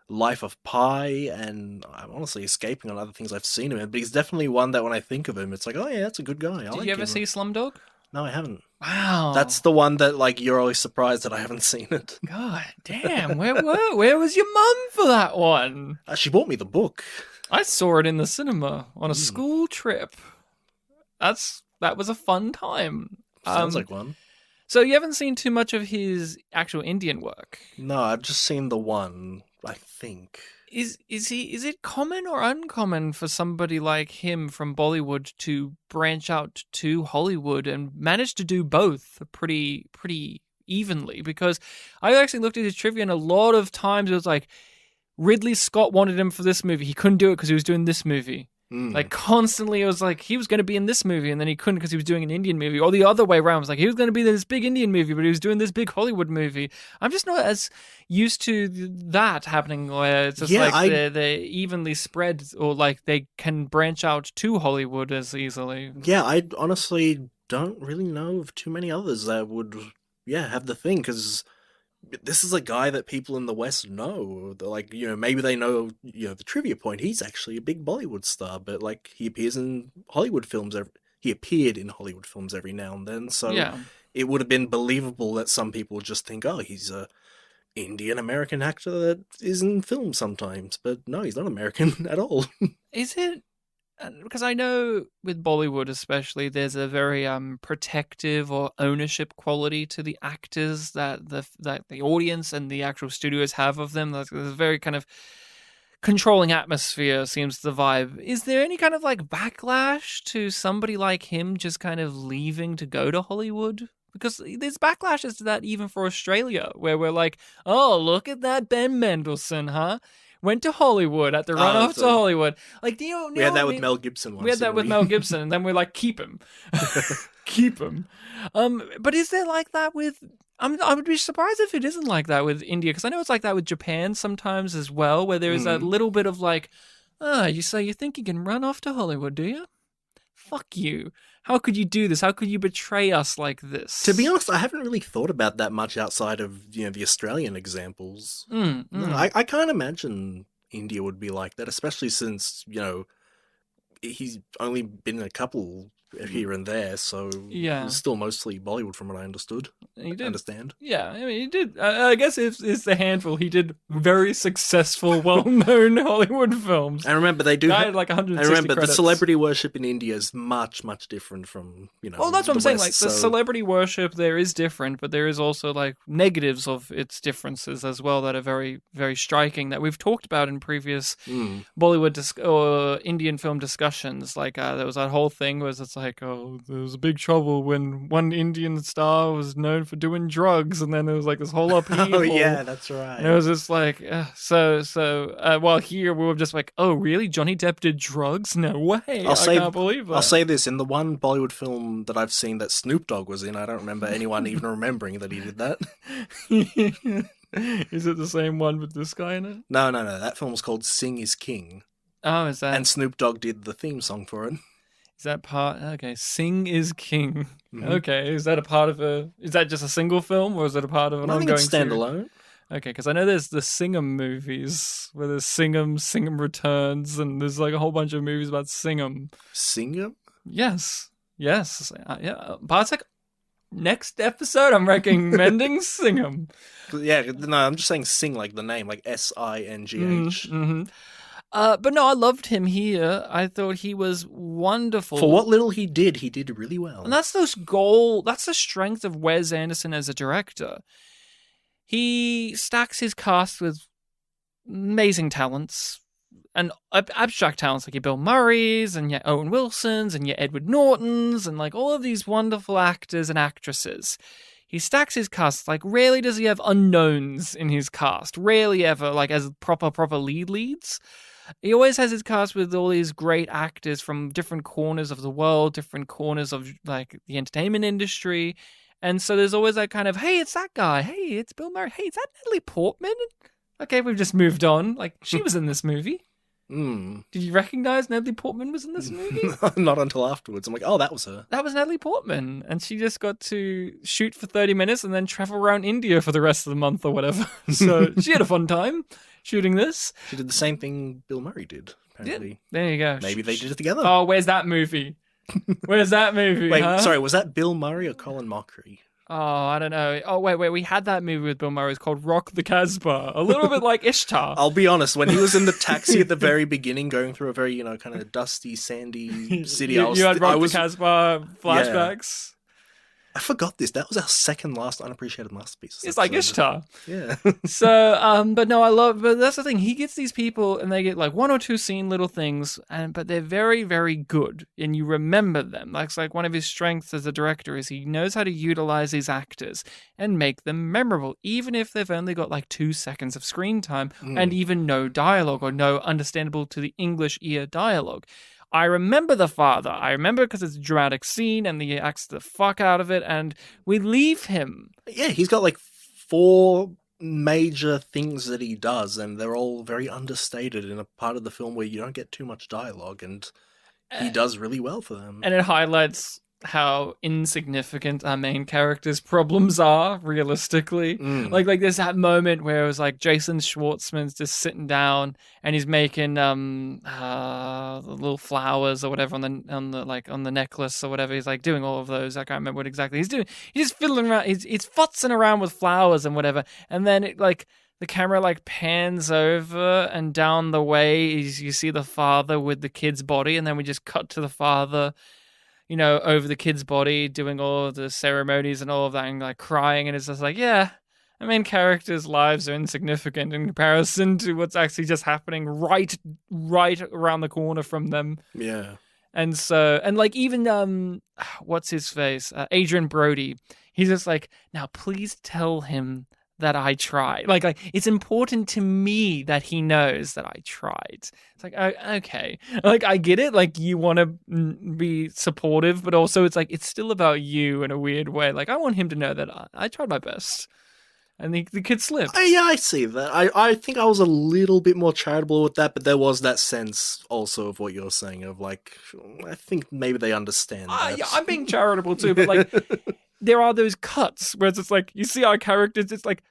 Life of Pi, and I'm honestly escaping on other things I've seen him in, but he's definitely one that when I think of him, it's like, oh yeah, that's a good guy. Did you ever see Slumdog? No, I haven't. Wow. That's the one that, like, you're always surprised that I haven't seen it. God damn, where was your mum for that one? She bought me the book. I saw it in the cinema on a school trip. That was a fun time. Sounds like one. So you haven't seen too much of his actual Indian work? No, I've just seen the one, I think. Is it common or uncommon for somebody like him from Bollywood to branch out to Hollywood and manage to do both pretty evenly? Because I actually looked at his trivia, and a lot of times it was like Ridley Scott wanted him for this movie. He couldn't do it because he was doing this movie. Like constantly it was like he was going to be in this movie and then he couldn't because he was doing an Indian movie, or the other way around. It was like he was going to be in this big Indian movie but he was doing this big Hollywood movie. I'm just not as used to that happening where it's just they're evenly spread, or like they can branch out to Hollywood as easily. Yeah, I honestly don't really know of too many others that would have the thing, because this is a guy that people in the West know. They're like, maybe they know, the trivia point. He's actually a big Bollywood star, but like he appears in Hollywood films. He appeared in Hollywood films every now and then. So it would have been believable that some people would just think, oh, he's a Indian American actor that is in films sometimes. But no, he's not American at all. Is it? Because I know with Bollywood especially, there's a very protective or ownership quality to the actors that the audience and the actual studios have of them. There's a very kind of controlling atmosphere, seems the vibe. Is there any kind of like backlash to somebody like him just kind of leaving to go to Hollywood? Because there's backlashes to that even for Australia, where we're like, oh, look at that Ben Mendelsohn, huh? Went to Hollywood at the runoff to Hollywood. Like, do you know? We had that with Mel Gibson once. We had that with Mel Gibson, and then we're like, keep him, keep him. But is there like that with? I would be surprised if it isn't like that with India, because I know it's like that with Japan sometimes as well, where there is that little bit of like, you think you can run off to Hollywood, do you? Fuck you. How could you do this? How could you betray us like this? To be honest, I haven't really thought about that much outside of, the Australian examples. I can't imagine India would be like that, especially since, he's only been in a couple here and there, so it's still mostly Bollywood from what I understood. He did. Understand? Yeah, I mean, he did. I guess it's the handful. He did very successful, well-known Hollywood films. And remember, they do had like 160 And remember, credits. the celebrity worship in India is much, much different from, Well, that's what I'm saying. Like, the celebrity worship there is different, but there is also, like, negatives of its differences as well that are very, very striking that we've talked about in previous Bollywood or Indian film discussions. Like, there was that whole thing where it's like, oh, there was a big trouble when one Indian star was known for doing drugs, and then there was like this whole upheaval. Oh yeah, that's right. And it was just like, while here we were just like, oh really? Johnny Depp did drugs? No way! I can't believe that. I'll say this: in the one Bollywood film that I've seen that Snoop Dogg was in, I don't remember anyone even remembering that he did that. Is it the same one with this guy in it? No. That film was called Sing Is King. Oh, is that? And Snoop Dogg did the theme song for it. Is that part? Okay, Sing Is King. Mm-hmm. Okay, is that a part of a? Is that just a single film, or is it a part of an ongoing? I think it's standalone. Okay, because I know there's the Singham movies where there's Singham Returns, and there's like a whole bunch of movies about Singham. Singham? Yes. Yeah. Bartek, next episode I'm recommending Singham. Yeah, no, I'm just saying sing like the name, like SINGH. Mm-hmm. But no, I loved him here. I thought he was wonderful. For what little he did really well. And that's the strength of Wes Anderson as a director. He stacks his cast with amazing talents and abstract talents like your Bill Murrays and your Owen Wilsons and your Edward Nortons and like all of these wonderful actors and actresses. He stacks his cast, like rarely does he have unknowns in his cast. Rarely ever, like as proper leads. He always has his cast with all these great actors from different corners of the world, different corners of like the entertainment industry. And so there's always that kind of, hey, it's that guy. Hey, it's Bill Murray. Hey, is that Natalie Portman? Okay, we've just moved on. Like, she was in this movie. Did you recognize Natalie Portman was in this movie? Not until afterwards. I'm like, oh, that was her. That was Natalie Portman. And she just got to shoot for 30 minutes and then travel around India for the rest of the month or whatever. So she had a fun time. shooting this. She did the same thing Bill Murray did, Yeah, apparently. there you go. Maybe they did it together. Oh, where's that movie? Where's that movie? Wait, huh? sorry, was that Bill Murray or Colin Mockery? Oh, I don't know. Oh, wait. We had that movie with Bill Murray. It's called Rock the Casbah. A little bit like Ishtar. I'll be honest, when he was in the taxi at the very beginning, going through a very, kind of dusty, sandy city, you had Rock I was the Casbah flashbacks. I forgot this. That was our second last unappreciated masterpiece. It's like Ishtar. Yeah. So, but no, but that's the thing. He gets these people and they get like one or two scene little things, but they're very, very good. And you remember them. That's like one of his strengths as a director is he knows how to utilize these actors and make them memorable, even if they've only got like 2 seconds of screen time and even no dialogue or no understandable to the English ear dialogue. I remember the father. I remember because it's a dramatic scene and he acts the fuck out of it and we leave him. Yeah, he's got like 4 major things that he does and they're all very understated in a part of the film where you don't get too much dialogue and he does really well for them. And it highlights how insignificant our main character's problems are, realistically. Like there's that moment where it was like Jason Schwartzman's just sitting down and he's making the little flowers or whatever on the necklace or whatever. He's like doing all of those. I can't remember what exactly he's doing. He's just fiddling around. He's futzing around with flowers and whatever. And then it like the camera like pans over and down the way you see the father with the kid's body, and then we just cut to the father, over the kid's body, doing all of the ceremonies and all of that, and like crying, and it's just like, yeah, I mean, characters' lives are insignificant in comparison to what's actually just happening right around the corner from them. Yeah. And so, and like even, what's his face? Adrian Brody, he's just like, now please tell him that I tried. Like it's important to me that he knows that I tried. It's like, okay. Like, I get it. Like, you want to be supportive, but also it's like, it's still about you in a weird way. Like, I want him to know that I tried my best. And the kid slipped. Yeah, I see that. I think I was a little bit more charitable with that, but there was that sense also of what you're saying of like, I think maybe they understand that. Yeah, I'm being charitable too, but like, there are those cuts where it's just like, you see our characters, it's like,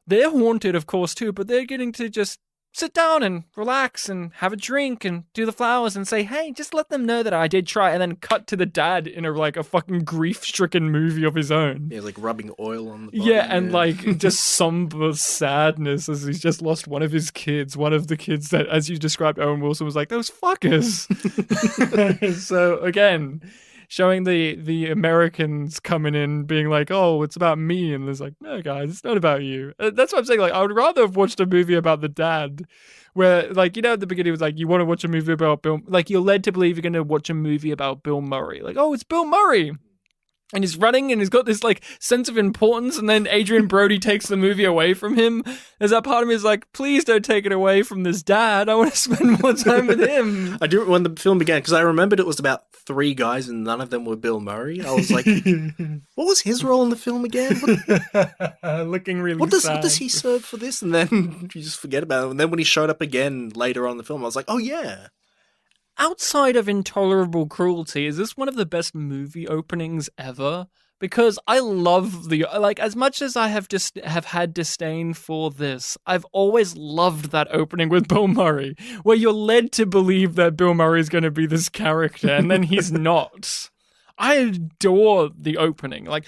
they're haunted, of course, too, but they're getting to just sit down and relax and have a drink and do the flowers and say, hey, just let them know that I did try, and then cut to the dad in a fucking grief-stricken movie of his own. Yeah, like rubbing oil on the body. Yeah, and like just somber sadness as he's just lost one of his kids, one of the kids that, as you described, Owen Wilson was like, those fuckers. So, again, showing the Americans coming in being like, oh, it's about me. And there's like, no, guys, it's not about you. That's what I'm saying. Like, I would rather have watched a movie about the dad where, like, at the beginning it was like, you want to watch a movie about Bill, like, you're led to believe you're going to watch a movie about Bill Murray. Like, oh, it's Bill Murray. And he's running and he's got this like sense of importance, and then Adrian Brody takes the movie away from him. There's that part of me is like, please don't take it away from this dad. I want to spend more time with him. I do when the film began, because I remembered it was about 3 guys and none of them were Bill Murray. I was like, what was his role in the film again? Looking really What does sad. he serve for this? And then you just forget about it. And then when he showed up again later on in the film, I was like, oh yeah. Outside of Intolerable Cruelty, is this one of the best movie openings ever? Because I love as much as I have had disdain for this, I've always loved that opening with Bill Murray, where you're led to believe that Bill Murray is going to be this character, and then he's not. I adore the opening. Like,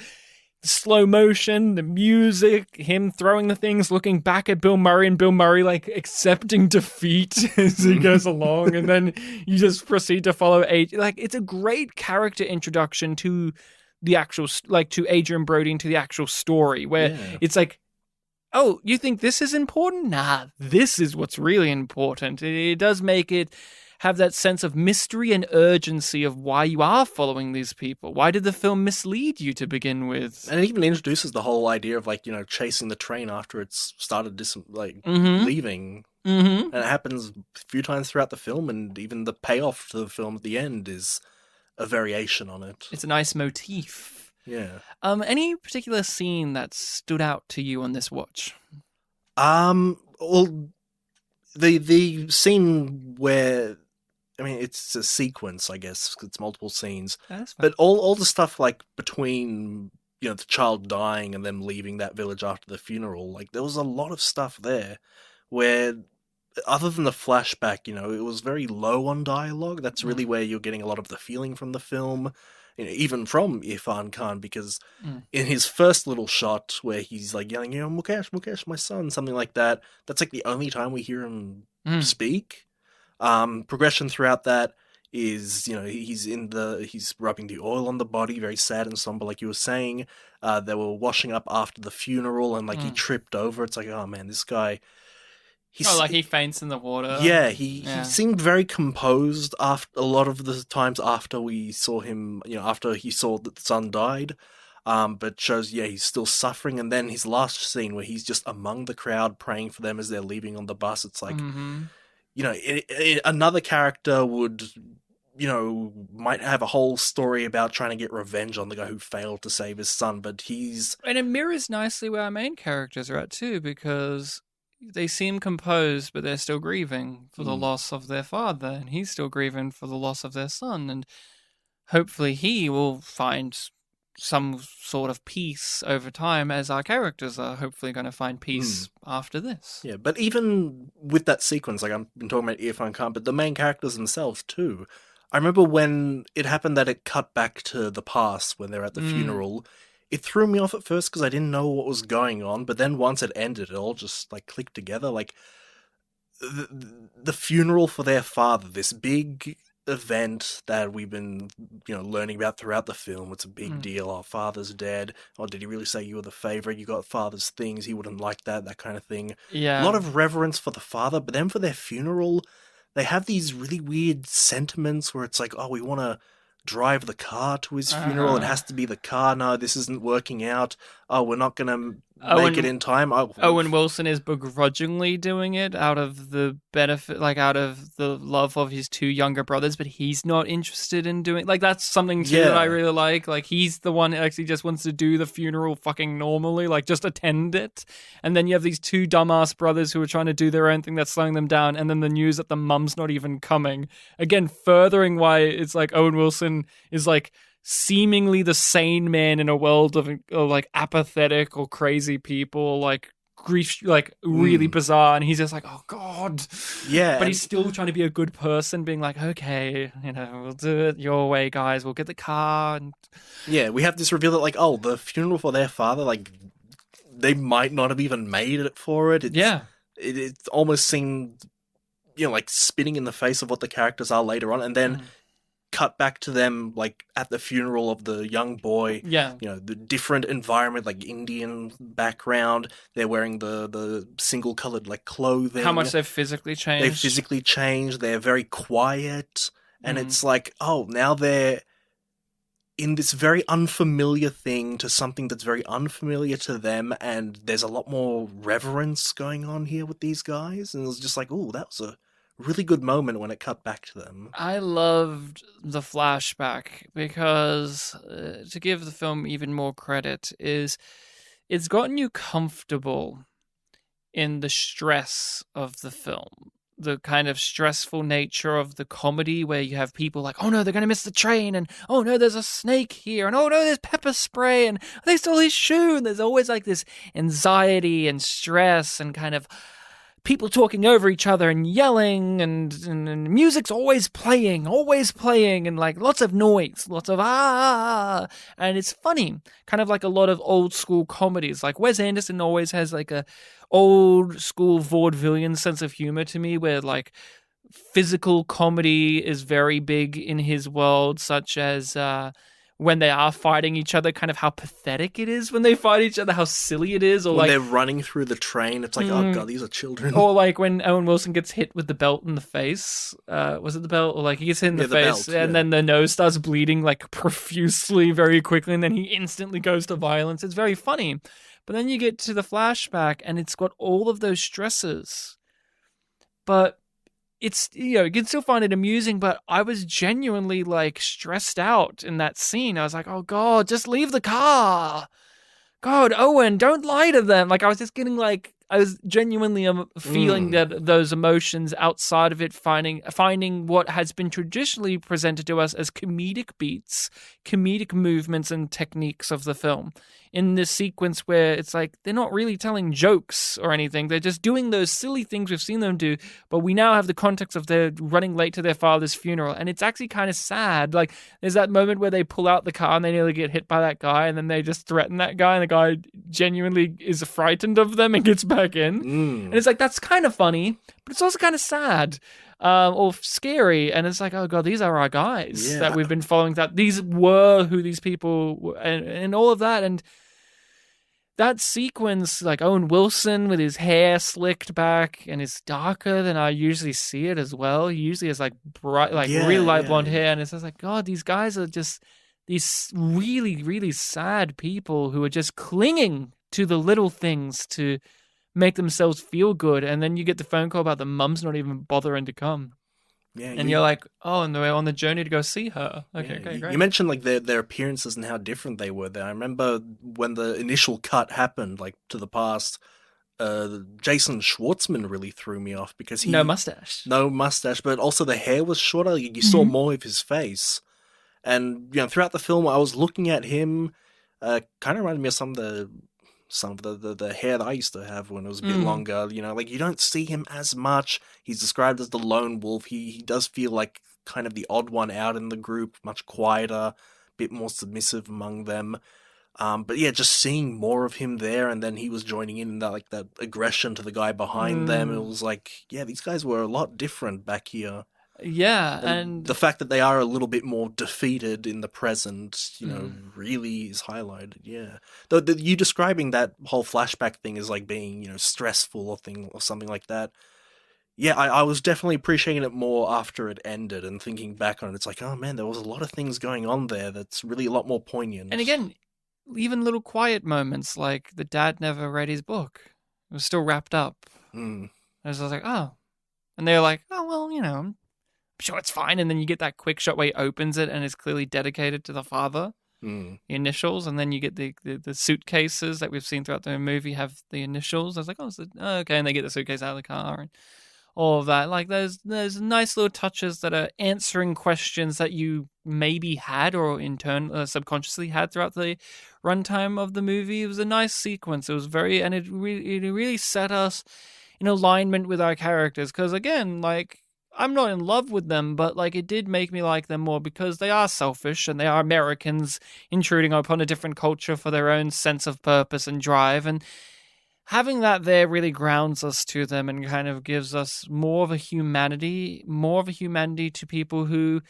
slow motion, the music, him throwing the things, looking back at Bill Murray, and Bill Murray like accepting defeat as he goes along, and then you just proceed to follow like, it's a great character introduction to the actual, like, to Adrian Brody and to the actual story, where it's like, oh, you think this is important? Nah, this is what's really important. It does make it have that sense of mystery and urgency of why you are following these people. Why did the film mislead you to begin with? And it even introduces the whole idea of like, chasing the train after it's started leaving. Mm-hmm. And it happens a few times throughout the film, and even the payoff to the film at the end is a variation on it. It's a nice motif. Yeah. Any particular scene that stood out to you on this watch? Well, the scene where, I mean, it's a sequence, I guess. It's multiple scenes. That's fine. But all the stuff like between, the child dying and them leaving that village after the funeral, like there was a lot of stuff there where other than the flashback, it was very low on dialogue. That's really where you're getting a lot of the feeling from the film, even from Irfan Khan, because in his first little shot where he's like yelling, Mukesh, Mukesh, my son, something like that, that's like the only time we hear him speak. Progression throughout that is, he's rubbing the oil on the body, very sad and somber, like you were saying. They were washing up after the funeral, and he tripped over. It's like, oh man, this guy. He faints in the water. Yeah, he seemed very composed after a lot of the times after we saw him, after he saw that the son died. But shows, he's still suffering. And then his last scene where he's just among the crowd praying for them as they're leaving on the bus. It's like, another character would, might have a whole story about trying to get revenge on the guy who failed to save his son. But And it mirrors nicely where our main characters are at too, because they seem composed, but they're still grieving for the loss of their father, and he's still grieving for the loss of their son. And hopefully he will find some sort of peace over time, as our characters are hopefully going to find peace after this. Yeah, but even with that sequence, like I've been talking about Irfan Khan, but the main characters themselves too. I remember when it happened that it cut back to the past when they're at the funeral. It threw me off at first because I didn't know what was going on, but then once it ended, it all just clicked together. Like the funeral for their father, this big event that we've been, learning about throughout the film. It's a big deal. Our father's dead. Oh, did he really say you were the favorite? You got father's things. He wouldn't like that kind of thing. Yeah. A lot of reverence for the father, but then for their funeral, they have these really weird sentiments where it's like, oh, we want to drive the car to his funeral. It has to be the car. No, this isn't working out. Oh, we're not going to make it in time. Owen Wilson is begrudgingly doing it out of the benefit, out of the love of his two younger brothers, but he's not interested in doing, that's something too that I really like. He's the one that actually just wants to do the funeral fucking normally, just attend it. And then you have these two dumbass brothers who are trying to do their own thing that's slowing them down, and then the news that the mum's not even coming. Again, furthering why it's Owen Wilson is seemingly the sane man in a world of apathetic or crazy people, grief, really bizarre, and he's just oh god, but he's still trying to be a good person, being okay, we'll do it your way, guys, we'll get the car. And we have this reveal that the funeral for their father, they might not have even made it for it. It almost seemed spitting in the face of what the characters are later on, and then cut back to them at the funeral of the young boy. The different environment, Indian background. They're wearing the single colored clothing. How much they've physically changed. They're very quiet, and it's now they're in this very unfamiliar thing to something that's very unfamiliar to them, and there's a lot more reverence going on here with these guys, and it was just oh, that was a really good moment when it cut back to them. I loved the flashback because, to give the film even more credit, is it's gotten you comfortable in the stress of the film. The kind of stressful nature of the comedy where you have people oh no, they're going to miss the train, and oh no, there's a snake here, and oh no, there's pepper spray, and they stole his shoe, and there's always this anxiety and stress and kind of people talking over each other and yelling, and music's always playing, and lots of noise, lots of and it's funny, kind of a lot of old school comedies. Wes Anderson always has a old school vaudevillian sense of humor to me, where physical comedy is very big in his world, such as when they are fighting each other, kind of how pathetic it is when they fight each other, how silly it is. Or when they're running through the train, it's oh god, these are children. Or when Owen Wilson gets hit with the belt in the face. Was it the belt? Or he gets hit in the face, belt, and then the nose starts bleeding profusely very quickly, and then he instantly goes to violence. It's very funny. But then you get to the flashback, and it's got all of those stresses. But it's, you can still find it amusing, but I was genuinely stressed out in that scene. I was oh God, just leave the car. God, Owen, don't lie to them. I was just getting I was genuinely feeling that those emotions outside of it, finding what has been traditionally presented to us as comedic beats, comedic movements and techniques of the film. In this sequence where it's like they're not really telling jokes or anything, they're just doing those silly things we've seen them do, but we now have the context of they're running late to their father's funeral, and it's actually kind of sad. Like, there's that moment where they pull out the car and they nearly get hit by that guy, and then they just threaten that guy, and the guy genuinely is frightened of them and gets back in. And it's like, that's kind of funny, but it's also kind of sad. Or scary, and it's like, oh god, these are our guys that we've been following. That these were who these people were, and all of that, and that sequence, like Owen Wilson with his hair slicked back, and it's darker than I usually see it as well. He usually has like bright, like really light blonde hair, and it's just like, god, these guys are just these really, really sad people who are just clinging to the little things to make themselves feel good, and then you get the phone call about the mum's not even bothering to come. Yeah, and you're like, oh, and they're on the journey to go see her. Okay, great. You mentioned like their appearances and how different they were there. I remember when the initial cut happened, like to the past, Jason Schwartzman really threw me off because he no mustache, but also the hair was shorter. You saw more of his face, and throughout the film, I was looking at him. Kind of reminded me of some of the hair that I used to have when it was a bit longer. Like, you don't see him as much. He's described as the lone wolf. He does feel like kind of the odd one out in the group, much quieter, a bit more submissive among them. But yeah, just seeing more of him there, and then he was joining in that aggression to the guy behind them. It was like, yeah, these guys were a lot different back here. Yeah, and the fact that they are a little bit more defeated in the present, really is highlighted. Yeah, though you describing that whole flashback thing as like being, stressful or something like that. Yeah, I was definitely appreciating it more after it ended, and thinking back on it, it's like, oh man, there was a lot of things going on there that's really a lot more poignant. And again, even little quiet moments like the dad never read his book; it was still wrapped up. I was like, oh, and they're like, oh well, I'm sure it's fine. And then you get that quick shot where he opens it and it's clearly dedicated to the father, the initials, and then you get the suitcases that we've seen throughout the movie have the initials. I was like, oh, okay, and they get the suitcase out of the car and all of that. Like, there's nice little touches that are answering questions that you maybe had or in turn subconsciously had throughout the runtime of the movie. It was a nice sequence. It was it really set us in alignment with our characters, because again, like, I'm not in love with them, but like, it did make me like them more because they are selfish and they are Americans intruding upon a different culture for their own sense of purpose and drive. And having that there really grounds us to them and kind of gives us more of a humanity to people who,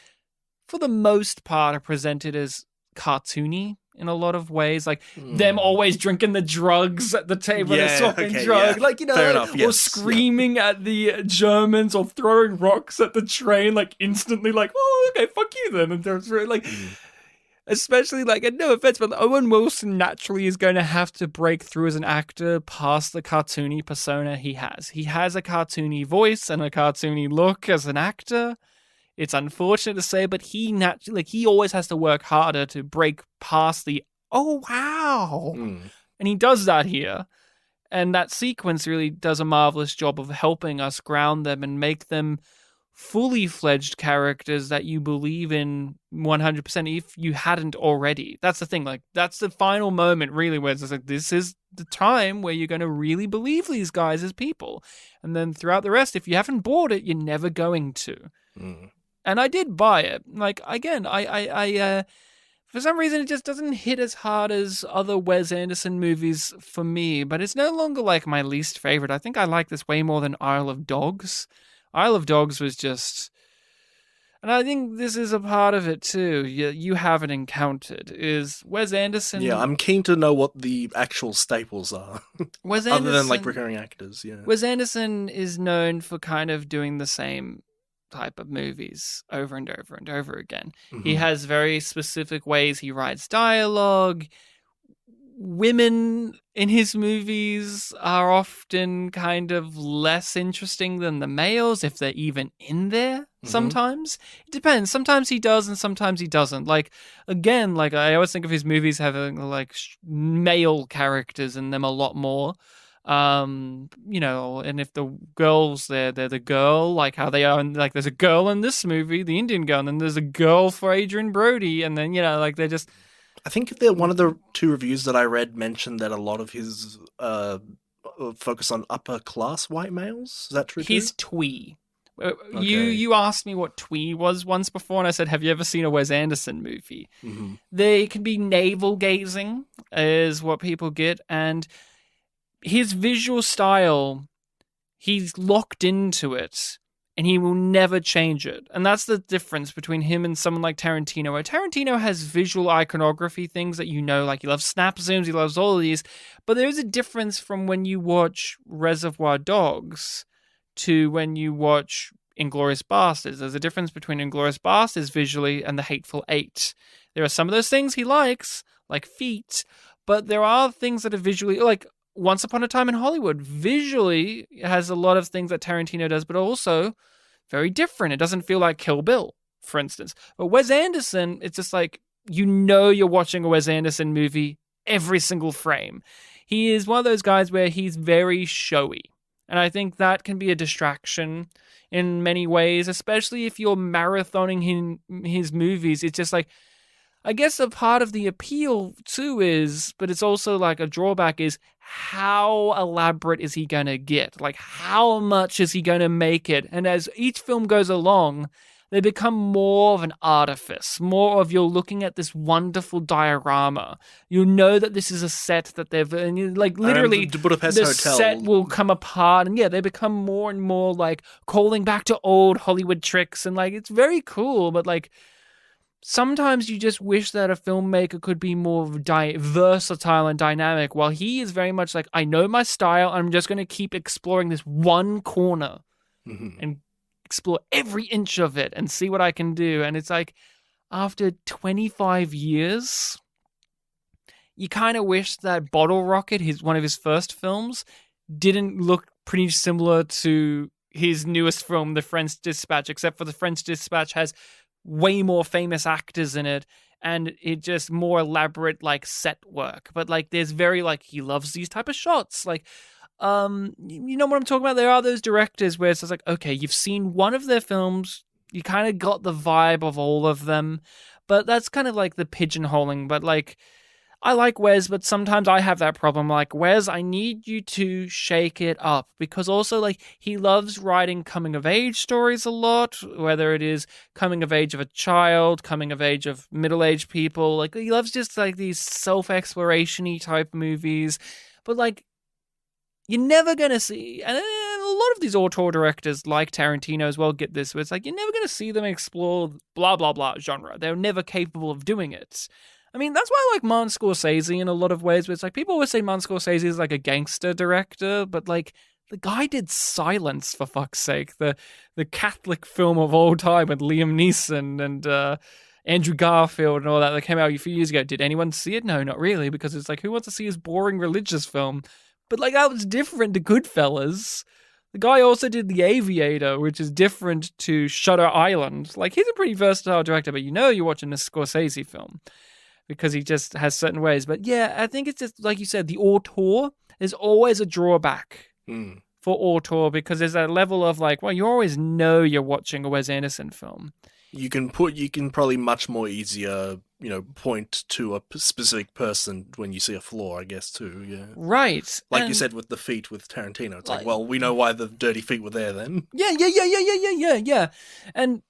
for the most part, are presented as cartoony in a lot of ways, like them always drinking the drugs at the table, they're swapping drugs, like, Fair enough, or screaming at the Germans or throwing rocks at the train, like instantly, like, oh, okay, fuck you then, and they're like, especially like, and no offense, but Owen Wilson naturally is going to have to break through as an actor past the cartoony persona he has. He has a cartoony voice and a cartoony look as an actor. It's unfortunate to say, but he always has to work harder to break past the, oh, wow. And he does that here. And that sequence really does a marvelous job of helping us ground them and make them fully fledged characters that you believe in 100% if you hadn't already. That's the thing. Like, that's the final moment really where it's just like, this is the time where you're going to really believe these guys as people. And then throughout the rest, if you haven't bought it, you're never going to. And I did buy it. Like, again, I for some reason, it just doesn't hit as hard as other Wes Anderson movies for me, but it's no longer like my least favorite. I think I like this way more than Isle of Dogs. Isle of Dogs was just, and I think this is a part of it too, you haven't encountered, is Wes Anderson. Yeah, I'm keen to know what the actual staples are. Wes Anderson, other than like recurring actors, yeah. Wes Anderson is known for kind of doing the same type of movies over and over and over again. He has very specific ways he writes dialogue. Women in his movies are often kind of less interesting than the males, if they're even in there. Sometimes it depends. Sometimes he does and sometimes he doesn't. Like, again, like, I always think of his movies having like male characters in them a lot more. And if the girl's there, they're the girl, like how they are. Like there's a girl in this movie, the Indian girl, and then there's a girl for Adrian Brody, and then like they're just. I think that one of the 2 reviews that I read mentioned that a lot of his focus on upper class white males. Is that true? He's twee. You asked me what twee was once before, and I said, "Have you ever seen a Wes Anderson movie?" Mm-hmm. They can be navel gazing, is what people get, and his visual style, he's locked into it, and he will never change it. And that's the difference between him and someone like Tarantino. Where Tarantino has visual iconography things that like he loves snap zooms, he loves all of these, but there is a difference from when you watch Reservoir Dogs to when you watch Inglourious Basterds. There's a difference between Inglourious Basterds visually and The Hateful Eight. There are some of those things he likes, like feet, but there are things that are visually, like Once Upon a Time in Hollywood, visually has a lot of things that Tarantino does, but also very different. It doesn't feel like Kill Bill, for instance. But Wes Anderson, it's just like, you're watching a Wes Anderson movie every single frame. He is one of those guys where he's very showy. And I think that can be a distraction in many ways, especially if you're marathoning his movies. It's just like, I guess a part of the appeal too is, but it's also like a drawback is, how elaborate is he going to get? Like, how much is he going to make it? And as each film goes along, they become more of an artifice, more of you're looking at this wonderful diorama. You know that this is a set that like literally the Budapest the Hotel. set will come apart, and they become more and more like calling back to old Hollywood tricks, and like it's very cool, but like sometimes you just wish that a filmmaker could be more versatile and dynamic, while he is very much like, I know my style, I'm just going to keep exploring this one corner and explore every inch of it and see what I can do. And it's like, after 25 years, you kind of wish that Bottle Rocket, one of his first films, didn't look pretty similar to his newest film, The French Dispatch, except for The French Dispatch has way more famous actors in it, and it just more elaborate like set work. But like there's very like, he loves these type of shots. Like you know what I'm talking about? There are those directors where it's just like, okay, you've seen one of their films, you kind of got the vibe of all of them, but that's kind of like the pigeonholing. But like, I like Wes, but sometimes I have that problem. Like, Wes, I need you to shake it up, because also like he loves writing coming of age stories a lot, whether it is coming of age of a child, coming of age of middle-aged people. Like he loves just like these self-exploration-y type movies, but like you're never going to see, and a lot of these auteur directors like Tarantino as well get this, where it's like, you're never going to see them explore blah, blah, blah genre. They're never capable of doing it. I mean, that's why I like Martin Scorsese in a lot of ways, where it's like, people always say Martin Scorsese is like a gangster director, but like, the guy did Silence, for fuck's sake, the Catholic film of all time with Liam Neeson and Andrew Garfield and all that came out a few years ago. Did anyone see it? No, not really, because it's like, who wants to see his boring religious film? But like, that was different to Goodfellas. The guy also did The Aviator, which is different to Shutter Island. Like, he's a pretty versatile director, but you're watching a Scorsese film because he just has certain ways. But yeah, I think it's just, like you said, the auteur is always a drawback for auteur, because there's that level of like, well, you always know you're watching a Wes Anderson film. You can probably much more easier, point to a specific person when you see a flaw, I guess, too, yeah. Right. Like you said with the feet with Tarantino. It's like, well, we know why the dirty feet were there then. Yeah. And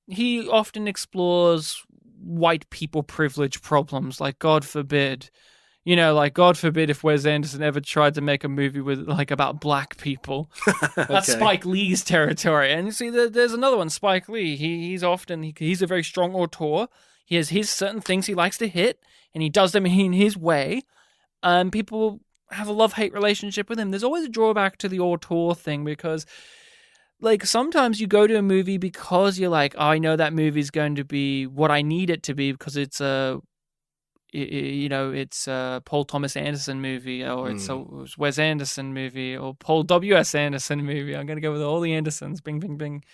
he often explores white people privilege problems, like, God forbid. God forbid if Wes Anderson ever tried to make a movie with about black people. That's Spike Lee's territory. And you see, there's another one, Spike Lee. He's a very strong auteur. He has his certain things he likes to hit, and he does them in his way. People have a love-hate relationship with him. There's always a drawback to the auteur thing, because sometimes you go to a movie because you're like, oh, I know that movie's going to be what I need it to be, because it's a Paul Thomas Anderson movie, or it's a Wes Anderson movie, or Paul W.S. Anderson movie. I'm going to go with all the Andersons. Bing, bing, bing.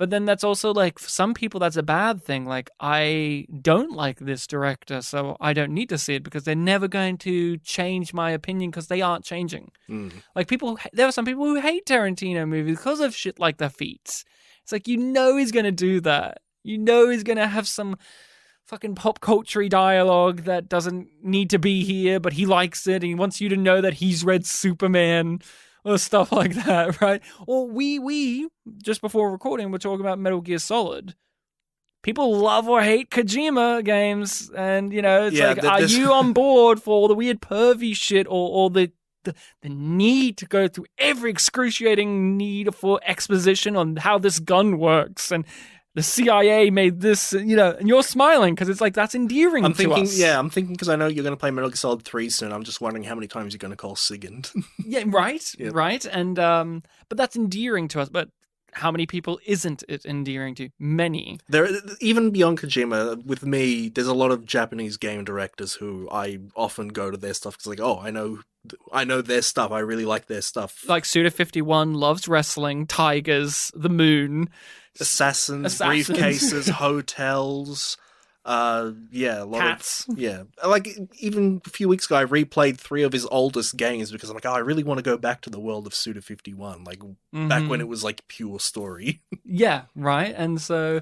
But then that's also like, for some people, that's a bad thing. Like, I don't like this director, so I don't need to see it because they're never going to change my opinion because they aren't changing. Like, there are some people who hate Tarantino movies because of shit like The Feats. It's like, he's going to do that. He's going to have some fucking pop culture dialogue that doesn't need to be here, but he likes it. And he wants you to know that he's read Superman. Or stuff like that, right? Or we just before recording, we're talking about Metal Gear Solid. People love or hate Kojima games, and it's like, are you on board for all the weird pervy shit, or the need to go through every excruciating need for exposition on how this gun works and the CIA made this, and you're smiling because it's like, that's endearing to us. Yeah, I'm thinking because I know you're going to play Metal Gear Solid 3 soon. I'm just wondering how many times you're going to call Sigurd. Yeah, right, Yep. right. And, but that's endearing to us. But how many people isn't it endearing to? Many. There, even beyond Kojima, with me, there's a lot of Japanese game directors who I often go to their stuff because, like, oh, I know their stuff. I really like their stuff. Like Suda51 loves wrestling, tigers, the moon. Assassins, briefcases, hotels, a lot Cats. Like, even a few weeks ago, I replayed 3 of his oldest games because I'm like, I really want to go back to the world of Suda51, like back when it was like pure story. Yeah, right. And so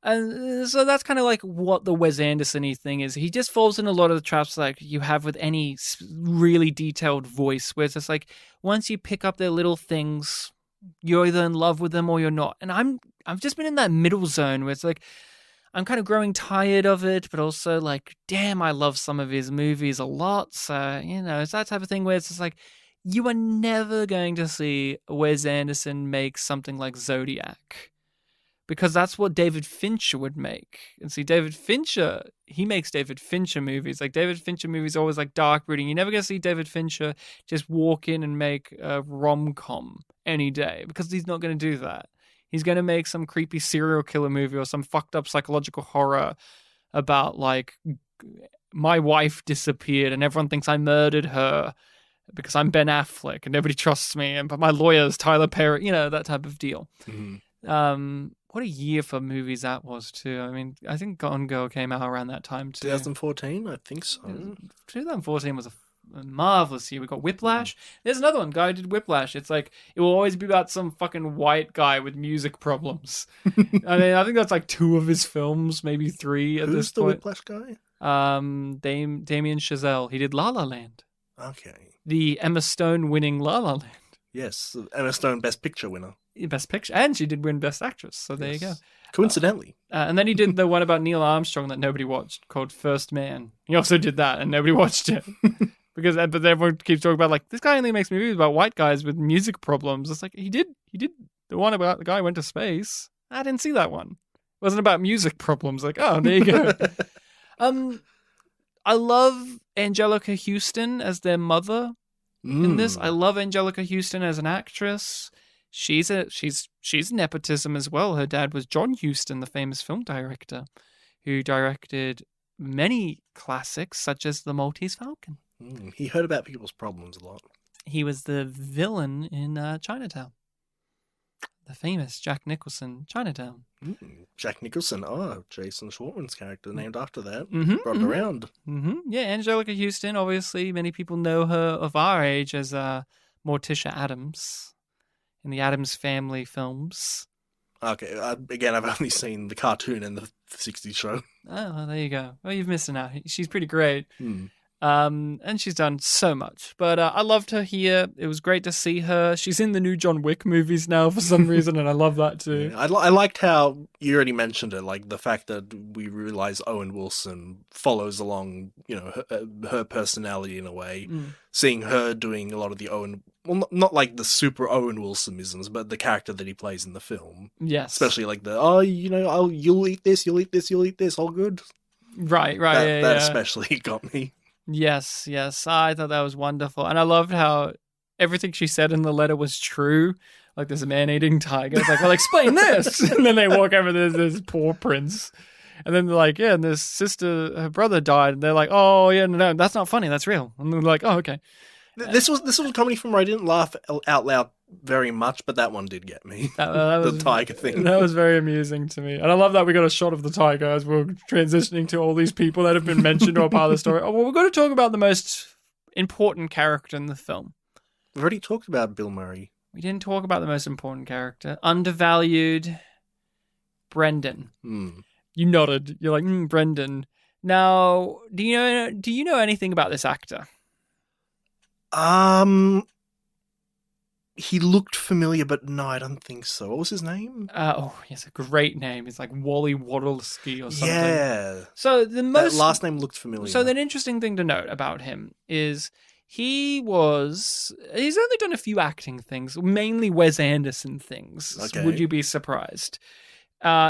that's kind of like what the Wes Anderson-y thing is. He just falls in a lot of the traps like you have with any really detailed voice, where it's just like, once you pick up their little things, you're either in love with them or you're not. And I've just been in that middle zone where it's like, I'm kind of growing tired of it, but also like, damn, I love some of his movies a lot. So, it's that type of thing where it's just like, you are never going to see Wes Anderson make something like Zodiac, because that's what David Fincher would make. And see, David Fincher, he makes David Fincher movies. Like, David Fincher movies are always like dark brooding. You're never going to see David Fincher just walk in and make a rom-com any day, because he's not going to do that. He's going to make some creepy serial killer movie or some fucked up psychological horror about, like, my wife disappeared and everyone thinks I murdered her because I'm Ben Affleck and nobody trusts me, but my lawyer is Tyler Perry, that type of deal. Mm-hmm. What a year for movies that was, too. I mean, I think Gone Girl came out around that time, too. 2014, I think so. 2014 was a marvelous year. We got Whiplash. There's another one. Guy who did Whiplash. It's like, it will always be about some fucking white guy with music problems. I mean, I think that's like 2 of his films, maybe 3 at this point. Who's the Whiplash guy? Damien Chazelle. He did La La Land. Okay. The Emma Stone winning La La Land. Yes, Emma Stone Best Picture winner. Best Picture. And she did win Best Actress. So there you go. Coincidentally. And then he did the one about Neil Armstrong that nobody watched, called First Man. He also did that, and nobody watched it. But everyone keeps talking about, like, this guy only makes movies about white guys with music problems. It's like, he did the one about the guy who went to space. I didn't see that one. It wasn't about music problems. Like, oh, there you go. I love Angelica Houston as their mother in this. I love Angelica Houston as an actress. She's nepotism as well. Her dad was John Huston, the famous film director, who directed many classics such as The Maltese Falcon. He heard about people's problems a lot. He was the villain in Chinatown. The famous Jack Nicholson Chinatown. Jack Nicholson, Jason Schwartzman's character, named after that. Brought it mm-hmm. around. Mm-hmm. Yeah, Angelica Houston, obviously, many people know her of our age as Morticia Addams in the Addams Family films. Okay, again, I've only seen the cartoon and the 60s show. Oh, there you go. Well, you've missed it now. She's pretty great. And she's done so much. But I loved her here. It was great to see her. She's in the new John Wick movies now for some reason, and I love that too. Yeah, I liked how you already mentioned it, like the fact that we realize Owen Wilson follows along, her personality in a way. Seeing her doing a lot of the Owen, well, not like the super Owen Wilsonisms, but the character that he plays in the film. Yes, especially like you'll eat this, you'll eat this, you'll eat this, all good. Right. That especially got me. Yes. I thought that was wonderful. And I loved how everything she said in the letter was true. Like, there's a man-eating tiger. It's like, well, explain this. And then they walk over, there's this poor prince. And then they're like, yeah, and this sister, her brother died. And they're like, oh, yeah, no, that's not funny. That's real. And they're like, oh, okay. This was a comedy film where I didn't laugh out loud very much, but that one did get me. That The was, tiger thing. That was very amusing to me. And I love that we got a shot of the tiger as we're transitioning to all these people that have been mentioned or are part of the story. Oh, well, we're going to talk about the most important character in the film. We've already talked about Bill Murray. We didn't talk about the most important character. Undervalued Brendan. You nodded. You're like, Brendan. Now, do you know anything about this actor? He looked familiar, but no, I don't think so. What was his name? He has a great name. It's like Wally Waddlesky or something. Yeah. So That last name looked familiar. So the interesting thing to note about him is he's only done a few acting things, mainly Wes Anderson things. Okay. Would you be surprised?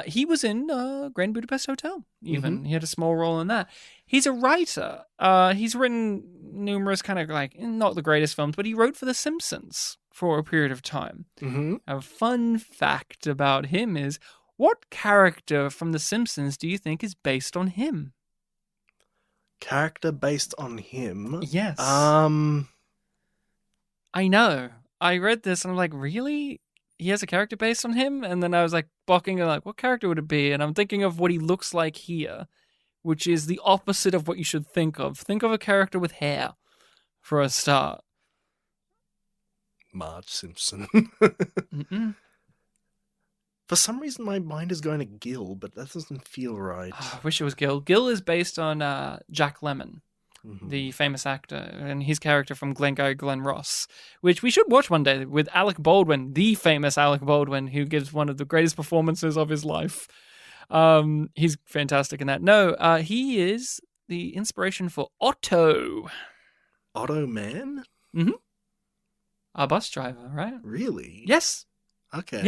He was in Grand Budapest Hotel, even. He had a small role in that. He's a writer. He's written numerous kind of like, not the greatest films, but he wrote for The Simpsons for a period of time. A fun fact about him is, what character from The Simpsons do you think is based on him? Character based on him? Yes. I know. I read this and I'm like, really? He has a character based on him? And then I was like, blocking and like, what character would it be? And I'm thinking of what he looks like here, which is the opposite of what you should think of. Think of a character with hair, for a start. Marge Simpson. For some reason, my mind is going to Gil, but that doesn't feel right. I wish it was Gil. Gil is based on Jack Lemmon, the famous actor, and his character from Glengarry Glen Ross, which we should watch one day with Alec Baldwin, the famous Alec Baldwin, who gives one of the greatest performances of his life. He's fantastic in that. No, he is the inspiration for Otto. Otto Man? A bus driver, right? Really? Yes. Okay.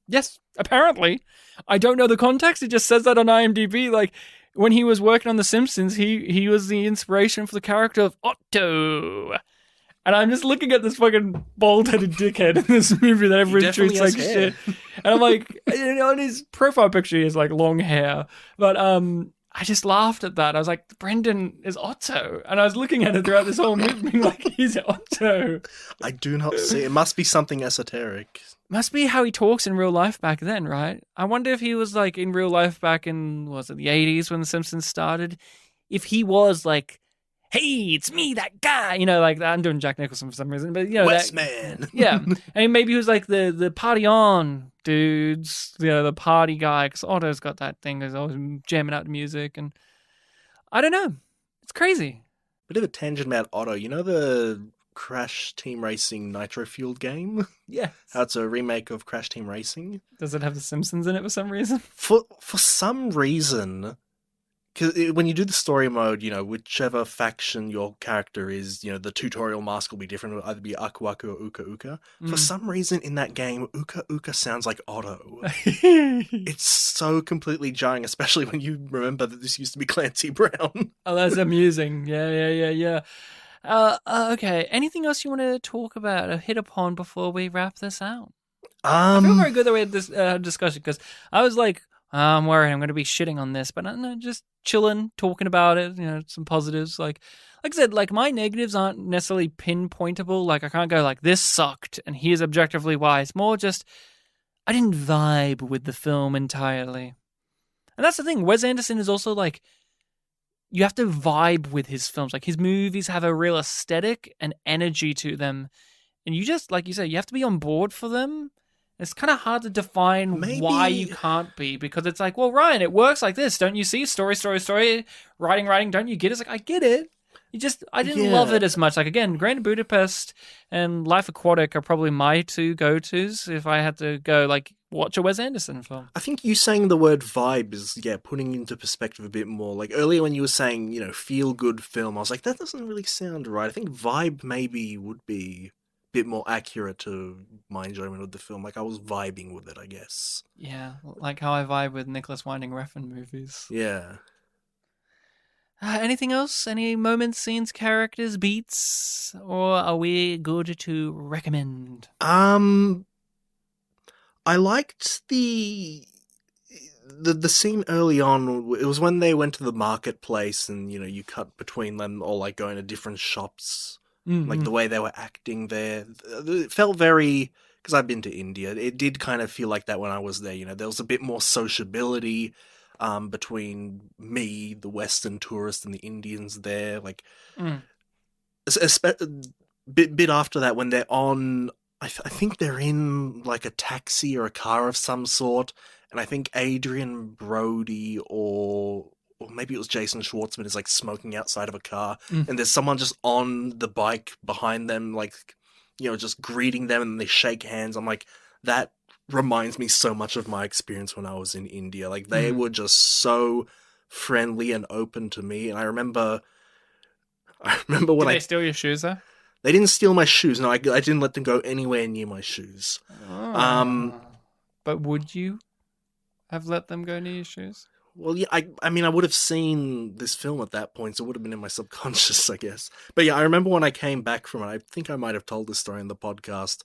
Yes, apparently. I don't know the context. It just says that on IMDb. Like, when he was working on The Simpsons, he was the inspiration for the character of Otto. And I'm just looking at this fucking bald-headed dickhead in this movie that everyone treats like shit. And I'm like, on his profile picture, he has like long hair. But I just laughed at that. I was like, Brendan is Otto. And I was looking at it throughout this whole movie, being like, he's Otto. I do not see. It must be something esoteric. Must be how he talks in real life back then, right? I wonder if he was like in real life back in, was it the 80s when The Simpsons started? If he was like, hey, it's me, that guy. You know, like, I'm doing Jack Nicholson for some reason, but you know. Westman. Yeah. And maybe he was like the party on dudes, you know, the party guy, because Otto's got that thing, he's always jamming out the music. And I don't know. It's crazy. Bit of a tangent about Otto. You know the Crash Team Racing Nitro Fueled game? Yeah. How it's a remake of Crash Team Racing? Does it have The Simpsons in it for some reason? For some reason, because when you do the story mode, you know, whichever faction your character is, you know, the tutorial mask will be different. It'll either be Aku Aku or Uka Uka. For some reason in that game, Uka Uka sounds like Otto. It's so completely jarring, especially when you remember that this used to be Clancy Brown. Oh, that's amusing. Yeah. Okay. Anything else you want to talk about or hit upon before we wrap this out? I feel very good that we had this discussion, because I was like, I'm worried I'm going to be shitting on this, but I'm just chilling, talking about it, you know, some positives. Like I said, like my negatives aren't necessarily pinpointable. Like I can't go like, this sucked and here's objectively why. It's more just, I didn't vibe with the film entirely. And that's the thing. Wes Anderson is also like, you have to vibe with his films. Like his movies have a real aesthetic and energy to them. And you just, like you said, you have to be on board for them. It's kind of hard to define why you can't be, because it's like, well, Ryan, it works like this. Don't you see? Story, writing. Don't you get it? It's like, I get it. I didn't love it as much. Like, again, Grand Budapest and Life Aquatic are probably my two go-tos if I had to go, like, watch a Wes Anderson film. I think you saying the word vibe is, putting into perspective a bit more. Like, earlier when you were saying, you know, feel-good film, I was like, that doesn't really sound right. I think vibe maybe would be bit more accurate to my enjoyment of the film. Like I was vibing with it, I guess. Yeah, like how I vibe with Nicholas Winding Refn movies. Yeah. Anything else? Any moments, scenes, characters, beats, or are we good to recommend? I liked the scene early on. It was when they went to the marketplace and, you know, you cut between them all like going to different shops Like the way they were acting there. It felt very, because I've been to India, it did kind of feel like that when I was there. You know, there was a bit more sociability between me, the Western tourist, and the Indians there. Like, a bit after that, when they're on, I think they're in like a taxi or a car of some sort, and I think Adrian Brody or maybe it was Jason Schwartzman is like smoking outside of a car, and there's someone just on the bike behind them, like, you know, just greeting them, and they shake hands. I'm like, that reminds me so much of my experience when I was in India. Like, they were just so friendly and open to me, and I remember when Did they steal your shoes though? They didn't steal my shoes. No, I didn't let them go anywhere near my shoes. But would you have let them go near your shoes? Well, yeah, I mean, I would have seen this film at that point, so it would have been in my subconscious, I guess. But yeah, I remember when I came back from it, I think I might have told this story in the podcast.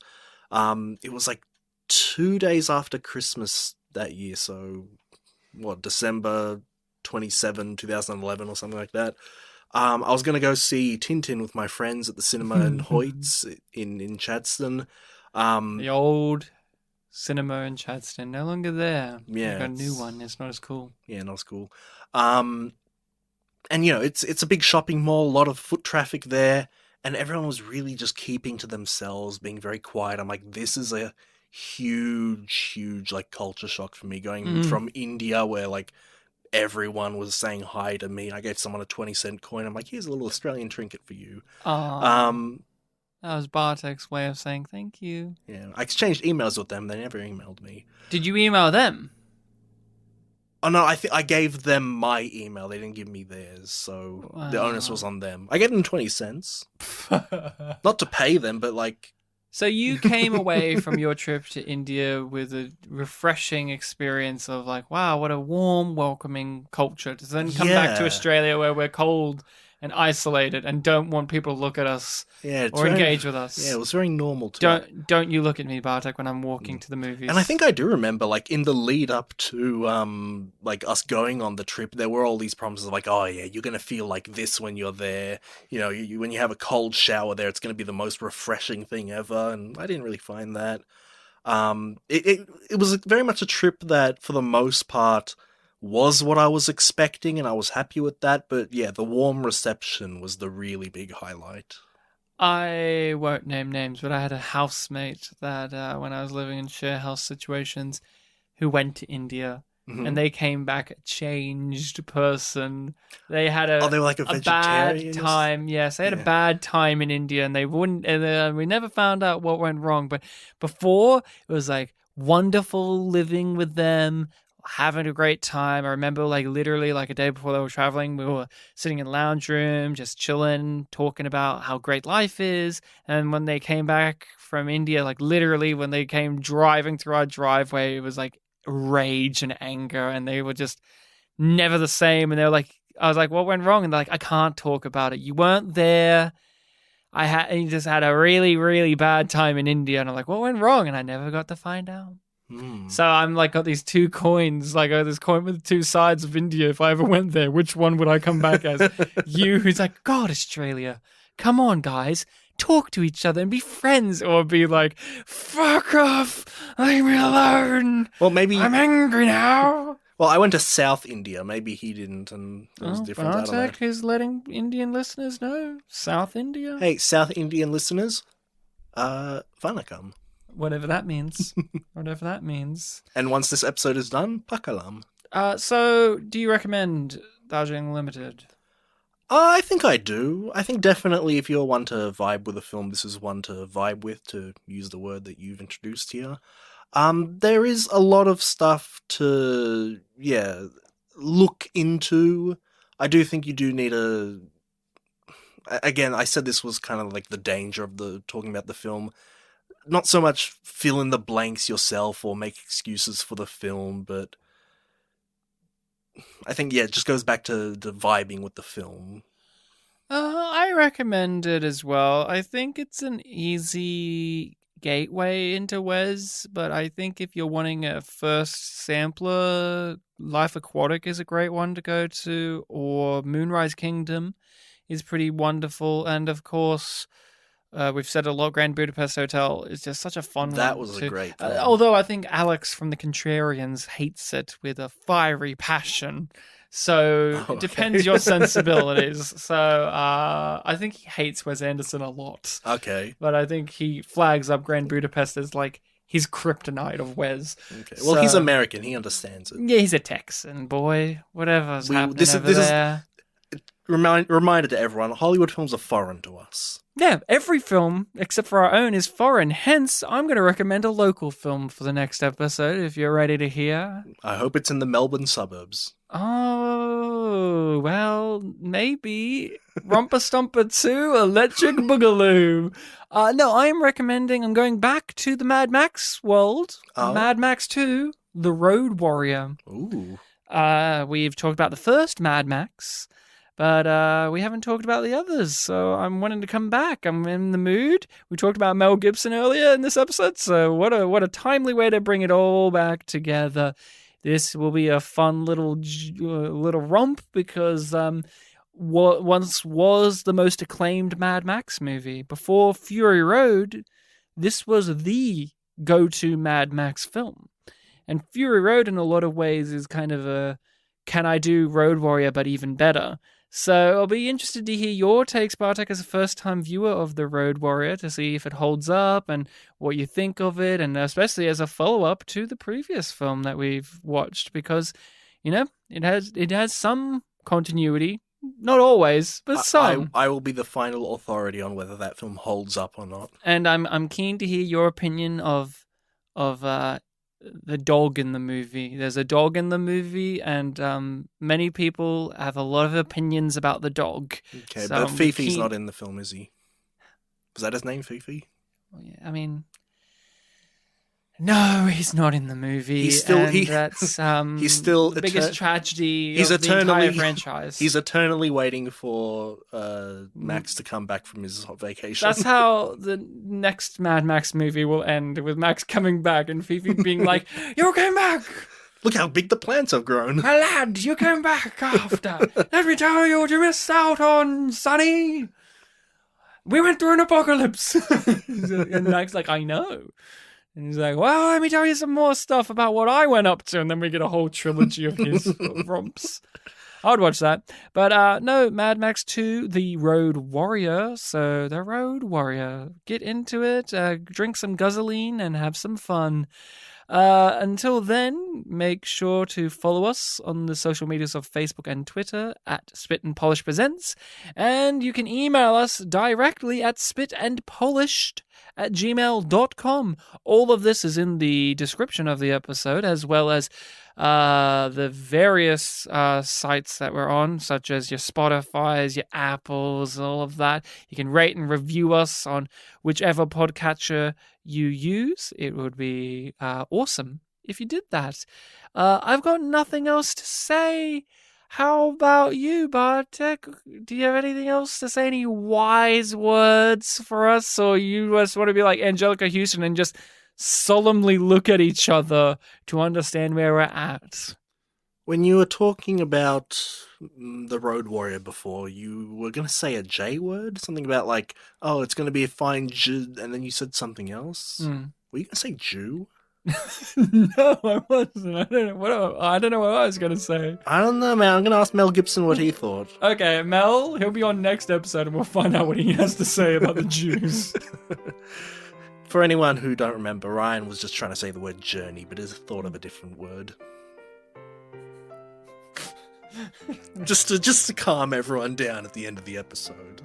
It was like 2 days after Christmas that year, so, December 27, 2011 or something like that. I was going to go see Tintin with my friends at the cinema in Hoyts in Chadstone. The old cinema in Chadstone, no longer there. Yeah, They've got a new one. It's not as cool. Yeah, not as cool. And you know, it's a big shopping mall, a lot of foot traffic there, and everyone was really just keeping to themselves, being very quiet. I'm like, this is a huge like culture shock for me, going from India where like everyone was saying hi to me. I gave someone a 20-cent coin. I'm like, here's a little Australian trinket for you. That was Bartek's way of saying thank you. Yeah, I exchanged emails with them. They never emailed me. Did you email them? Oh no, I gave them my email. They didn't give me theirs, so the onus was on them. I gave them 20 cents. Not to pay them, but like... So you came away from your trip to India with a refreshing experience of like, wow, what a warm, welcoming culture. To then come back to Australia where we're cold and isolated and don't want people to look at us or engage with us. Yeah, it was very normal to Don't you look at me, Bartek, when I'm walking to the movies. And I think I do remember, like, in the lead up to, like, us going on the trip, there were all these promises of, like, oh, yeah, you're going to feel like this when you're there. You know, when you have a cold shower there, it's going to be the most refreshing thing ever. And I didn't really find that. It was very much a trip that, for the most part, was what I was expecting, and I was happy with that. But yeah, the warm reception was the really big highlight. I won't name names, but I had a housemate that when I was living in share house situations who went to India and they came back a changed person. They had they were like a bad time. Yes, they had a bad time in India, and they wouldn't. And we never found out what went wrong. But before, it was like wonderful living with them, having a great time. I remember like literally like a day before they were traveling, we were sitting in the lounge room, just chilling, talking about how great life is. And when they came back from India, like literally when they came driving through our driveway, it was like rage and anger, and they were just never the same. And they were like, I was like, what went wrong? And they're like, I can't talk about it. You weren't there. You just had a really, really bad time in India. And I'm like, what went wrong? And I never got to find out. So I'm like got these two coins, like this coin with two sides of India. If I ever went there, which one would I come back as? You, who's like, God, Australia, come on, guys, talk to each other and be friends, or be like, fuck off, leave me alone. Well, maybe I'm angry now. Well, I went to South India. Maybe he didn't, and it was different. Bartek is letting Indian listeners know South India. Hey, South Indian listeners, Vanakam. Whatever that means. Whatever that means. And once this episode is done, Pakalam. So, do you recommend Darjeeling Limited? I think I do. I think definitely if you're one to vibe with a film, this is one to vibe with, to use the word that you've introduced here. There is a lot of stuff to, look into. I do think you do need again, I said this was kind of like the danger of talking about the film. Not so much fill in the blanks yourself or make excuses for the film, but I think, it just goes back to the vibing with the film. I recommend it as well. I think it's an easy gateway into Wes, but I think if you're wanting a first sampler, Life Aquatic is a great one to go to, or Moonrise Kingdom is pretty wonderful, and of course We've said a lot. Grand Budapest Hotel is just such a fun one. That was a too. great film. Although I think Alex from the Contrarians hates it with a fiery passion. So Okay. it depends your sensibilities. So I think he hates Wes Anderson a lot. Okay. But I think he flags up Grand Budapest as like his kryptonite of Wes. Okay. Well, he's American. He understands it. Yeah, he's a Texan boy. Whatever's happening this over is- there. Reminder to everyone: Hollywood films are foreign to us. Yeah, every film except for our own is foreign. Hence, I'm going to recommend a local film for the next episode if you're ready to hear. I hope it's in the Melbourne suburbs. Oh, well, maybe. Romper Stomper 2, Electric Boogaloo. No, I'm going back to the Mad Max world. Oh. Mad Max 2, The Road Warrior. Ooh. We've talked about the first Mad Max, but we haven't talked about the others, so I'm wanting to come back. I'm in the mood. We talked about Mel Gibson earlier in this episode, so what a timely way to bring it all back together. This will be a fun little romp because what once was the most acclaimed Mad Max movie. Before Fury Road, this was the go-to Mad Max film. And Fury Road, in a lot of ways, is kind of a can I do Road Warrior, but even better. So I'll be interested to hear your takes, Bartek, as a first-time viewer of the Road Warrior, to see if it holds up and what you think of it, and especially as a follow-up to the previous film that we've watched, because, you know, it has some continuity. Not always, but some. I will be the final authority on whether that film holds up or not. And I'm keen to hear your opinion of the dog in the movie. There's a dog in the movie, and many people have a lot of opinions about the dog. Okay, So but I'm Fifi's keen- not in the film, is he? Was that his name, Fifi? I mean, no, he's not in the movie. He's still- and that's he's still the biggest tragedy he's of the entire eternally- franchise. He's eternally waiting for Max to come back from his vacation. That's how the next Mad Max movie will end, with Max coming back and Fifi being like, "You came back! Look how big the plants have grown. My lad, you came back after. Let me tell you what you missed out on, Sonny. We went through an apocalypse." And Mac's like, "I know." And he's like, "Well, let me tell you some more stuff about what I went up to." And then we get a whole trilogy of his romps. I would watch that. But no, Mad Max 2, The Road Warrior. So, The Road Warrior. Get into it, drink some guzzling, and have some fun. Until then, make sure to follow us on the social medias of Facebook and Twitter at Spit and Polish Presents. And you can email us directly at spitandpolished@gmail.com. All of this is in the description of the episode, as well as the various sites that we're on, such as your Spotify's, your Apples, all of that. You can rate and review us on whichever podcatcher you use. It would be awesome if you did that. I've got nothing else to say. How about you, Bartek? Do you have anything else to say? Any wise words for us? Or you just want to be like Angelica Houston and just solemnly look at each other to understand where we're at? When you were talking about the Road Warrior before, you were going to say a J word? Something about like, oh, it's going to be a fine Jew, and then you said something else? Were you going to say Jew? No, I wasn't. I don't know what I was going to say. I don't know, man. I'm going to ask Mel Gibson what he thought. Okay, Mel, he'll be on next episode and we'll find out what he has to say about the Jews. For anyone who don't remember, Ryan was just trying to say the word journey, but has thought of a different word. just to calm everyone down at the end of the episode.